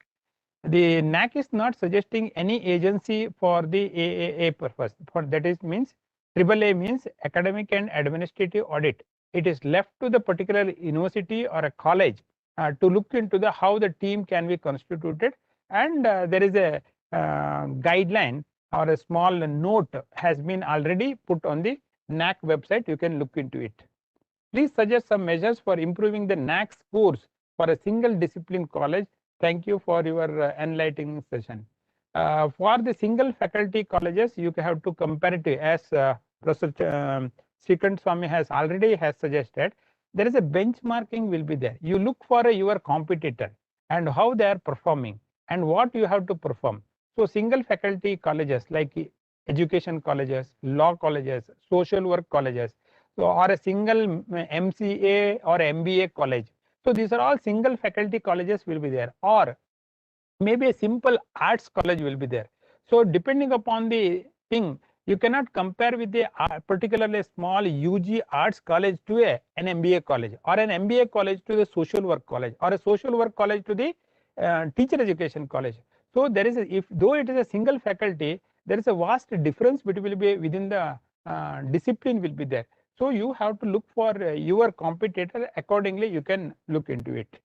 The NAC is not suggesting any agency for the AAA purpose. For that is means AAA means academic and administrative audit. It is left to the particular university or a college to look into the how the team can be constituted, and there is a guideline or a small note has been already put on the NAC website. You can look into it. Please suggest some measures for improving the NAC scores for a single discipline college. Thank you for your enlightening session. For the single faculty colleges, you have to comparative, as Professor Srikant Swami has already suggested. There is a benchmarking will be there. You look for your competitor and how they are performing and what you have to perform. So single faculty colleges like education colleges, law colleges, social work colleges, so or a single MCA or MBA college. So these are all single faculty colleges will be there, or maybe a simple arts college will be there. So depending upon the thing, you cannot compare with the particularly small UG arts college to an MBA college, or an MBA college to the social work college, or a social work college to the teacher education college. So there is if though it is a single faculty, there is a vast difference between within the discipline will be there. So you have to look for your competitor. Accordingly, you can look into it.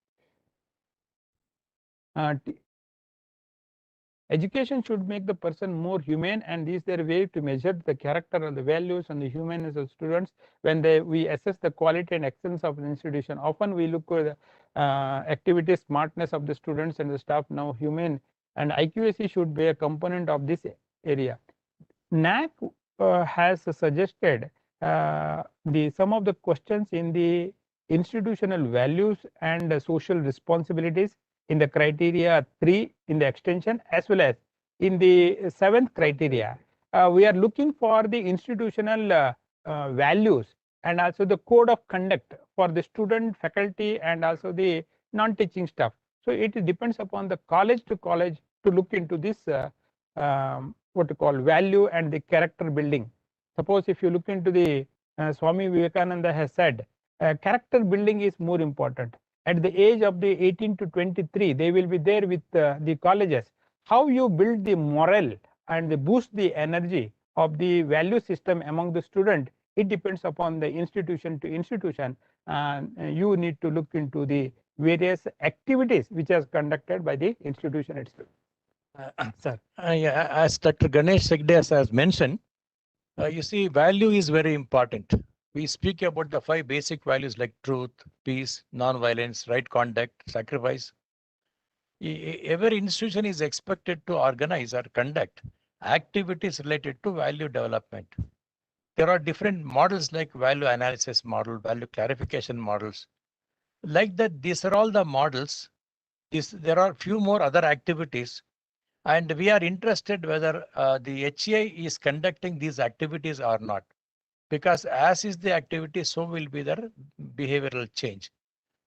Education should make the person more humane, and is there a way to measure the character and the values and the humanness of students when we assess the quality and excellence of an institution? Often we look at the activity smartness of the students and the staff. Now humane and IQAC should be a component of this area. NAC has suggested some of the questions in the institutional values and social responsibilities in the criteria 3 in the extension, as well as in the 7th criteria. We are looking for the institutional values and also the code of conduct for the student, faculty, and also the non-teaching staff. So it depends upon the college to college to look into this what to call value and the character building. Suppose if you look into the Swami Vivekananda has said character building is more important. At the age of the 18 to 23, they will be there with the colleges. How you build the morale and boost the energy of the value system among the student, it depends upon the institution to institution. You need to look into the various activities which are conducted by the institution itself. Sir, yeah, as Dr. Ganesh Segde has mentioned, you see, value is very important. We speak about the 5 basic values like truth, peace, non-violence, right conduct, sacrifice. Every institution is expected to organize or conduct activities related to value development. There are different models like value analysis model, value clarification models. Like that, these are all the models. There are few more other activities, and we are interested whether the HCI is conducting these activities or not. Because as is the activity, so will be the behavioral change.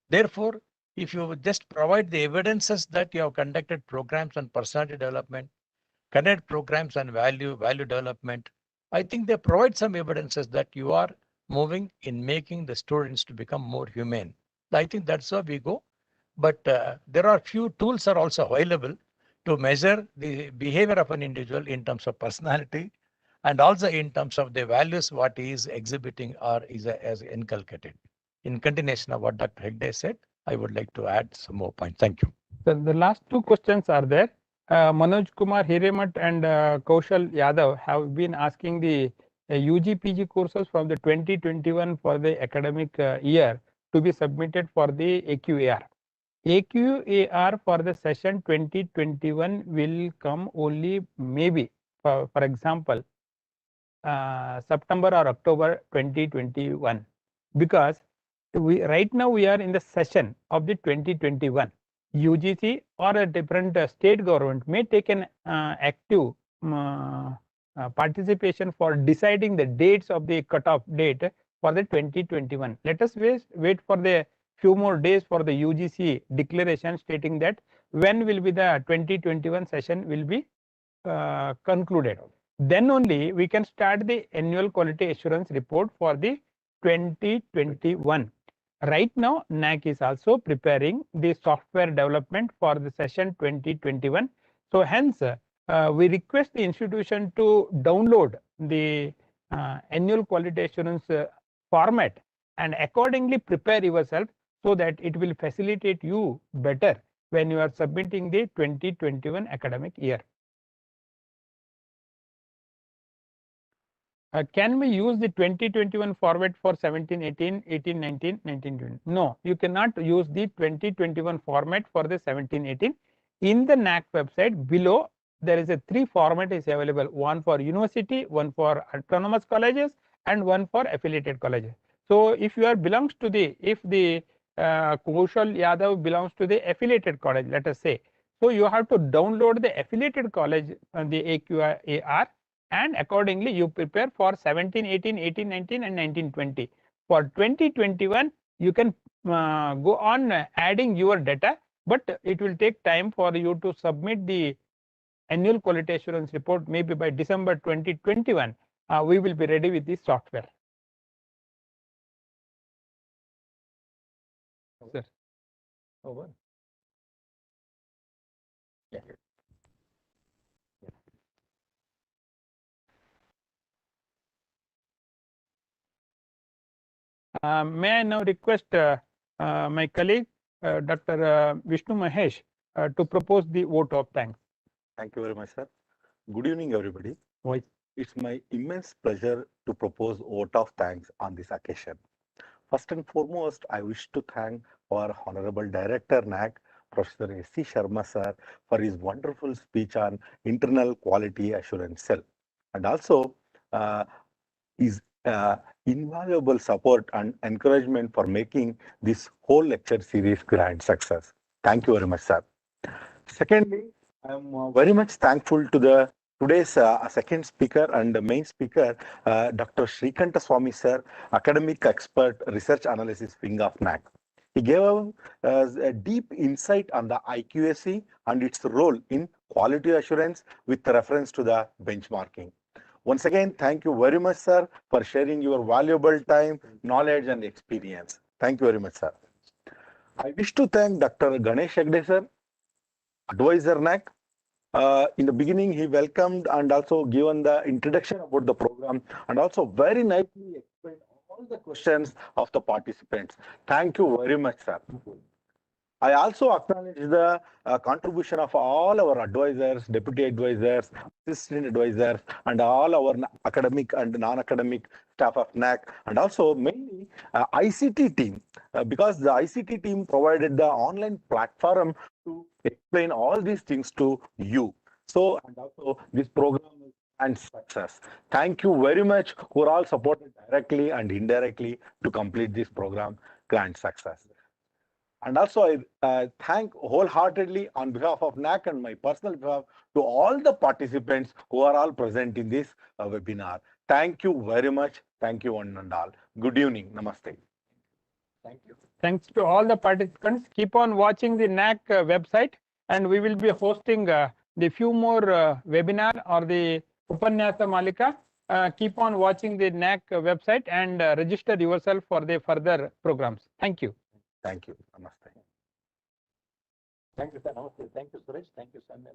Therefore, if you just provide the evidences that you have conducted programs on personality development, conduct programs on value development, I think they provide some evidences that you are moving in making the students to become more humane. I think that's where we go. But there are few tools are also available to measure the behavior of an individual in terms of personality and also in terms of the values what he is exhibiting or is as inculcated. In continuation of what Dr. Hegde said, I would like to add some more points. Thank you. So the last two questions are there. Manoj Kumar Hiremat and Kaushal Yadav have been asking the UG PG courses from the 2021 for the academic year to be submitted for the AQAR. AQAR for the session 2021 will come only maybe, for example, September or October 2021, because right now we are in the session of the 2021. UGC or a different state government may take an active participation for deciding the dates of the cutoff date for the 2021. Let us wait for the few more days for the UGC declaration stating that when will be the 2021 session will be concluded. Then only we can start the annual quality assurance report for the 2021. Right now, NAAC is also preparing the software development for the session 2021. So hence, we request the institution to download the annual quality assurance format and accordingly prepare yourself so that it will facilitate you better when you are submitting the 2021 academic year. Can we use the 2021 format for 17, 18, 18, 19, 19, 20? No, you cannot use the 2021 format for the 17, 18. In the NAAC website below, there is a 3 format is available, one for university, one for autonomous colleges, and one for affiliated colleges. So if you are belongs to the, if the Kaushal Yadav belongs to the affiliated college, let us say, so you have to download the affiliated college, the AQAR, and accordingly you prepare for 17, 18, 18, 19 and 19, 20. For 2021, you can go on adding your data, but it will take time for you to submit the annual quality assurance report. Maybe by December 2021, we will be ready with this software. Sir. Over. Yeah. May I now request my colleague, Dr. Vishnu Mahesh, to propose the vote of thanks. Thank you very much, sir. Good evening, everybody. Why? It's my immense pleasure to propose vote of thanks on this occasion. First and foremost, I wish to thank our Honorable Director NAAC, Professor S.C. Sharma, sir, for his wonderful speech on internal quality assurance cell, and also his invaluable support and encouragement for making this whole lecture series grand success. Thank you very much, sir. Secondly, I am very much thankful to the today's second speaker and the main speaker, Dr. Shrikanta Swami, sir, academic expert, research analysis wing of NAAC. He gave us a deep insight on the IQAC and its role in quality assurance with reference to the benchmarking. Once again, thank you very much, sir, for sharing your valuable time, knowledge, and experience. Thank you very much, sir. I wish to thank Dr. Ganesh Hegde, sir, advisor NAAC. In the beginning, he welcomed and also given the introduction about the program and also very nicely explained all the questions of the participants. Thank you very much, sir. I also acknowledge the contribution of all our advisors, deputy advisors, assistant advisors, and all our academic and non-academic staff of NAAC, and also mainly ICT team, because the ICT team provided the online platform to explain all these things to you. So, and also this program is and success. Thank you very much, who are all supported directly and indirectly to complete this program grand success. And also, I thank wholeheartedly on behalf of NAAC and my personal behalf to all the participants who are all present in this webinar. Thank you very much. Thank you one and all. Good evening. Namaste. Thank you. Thanks to all the participants. Keep on watching the NAC website, and we will be hosting the few more webinar or the Upanyasa Malika. Keep on watching the NAC website and register yourself for the further programs. Thank you. Thank you. Namaste. Thank you, sir. Namaste. Thank you, Suresh. Thank you, Samuel.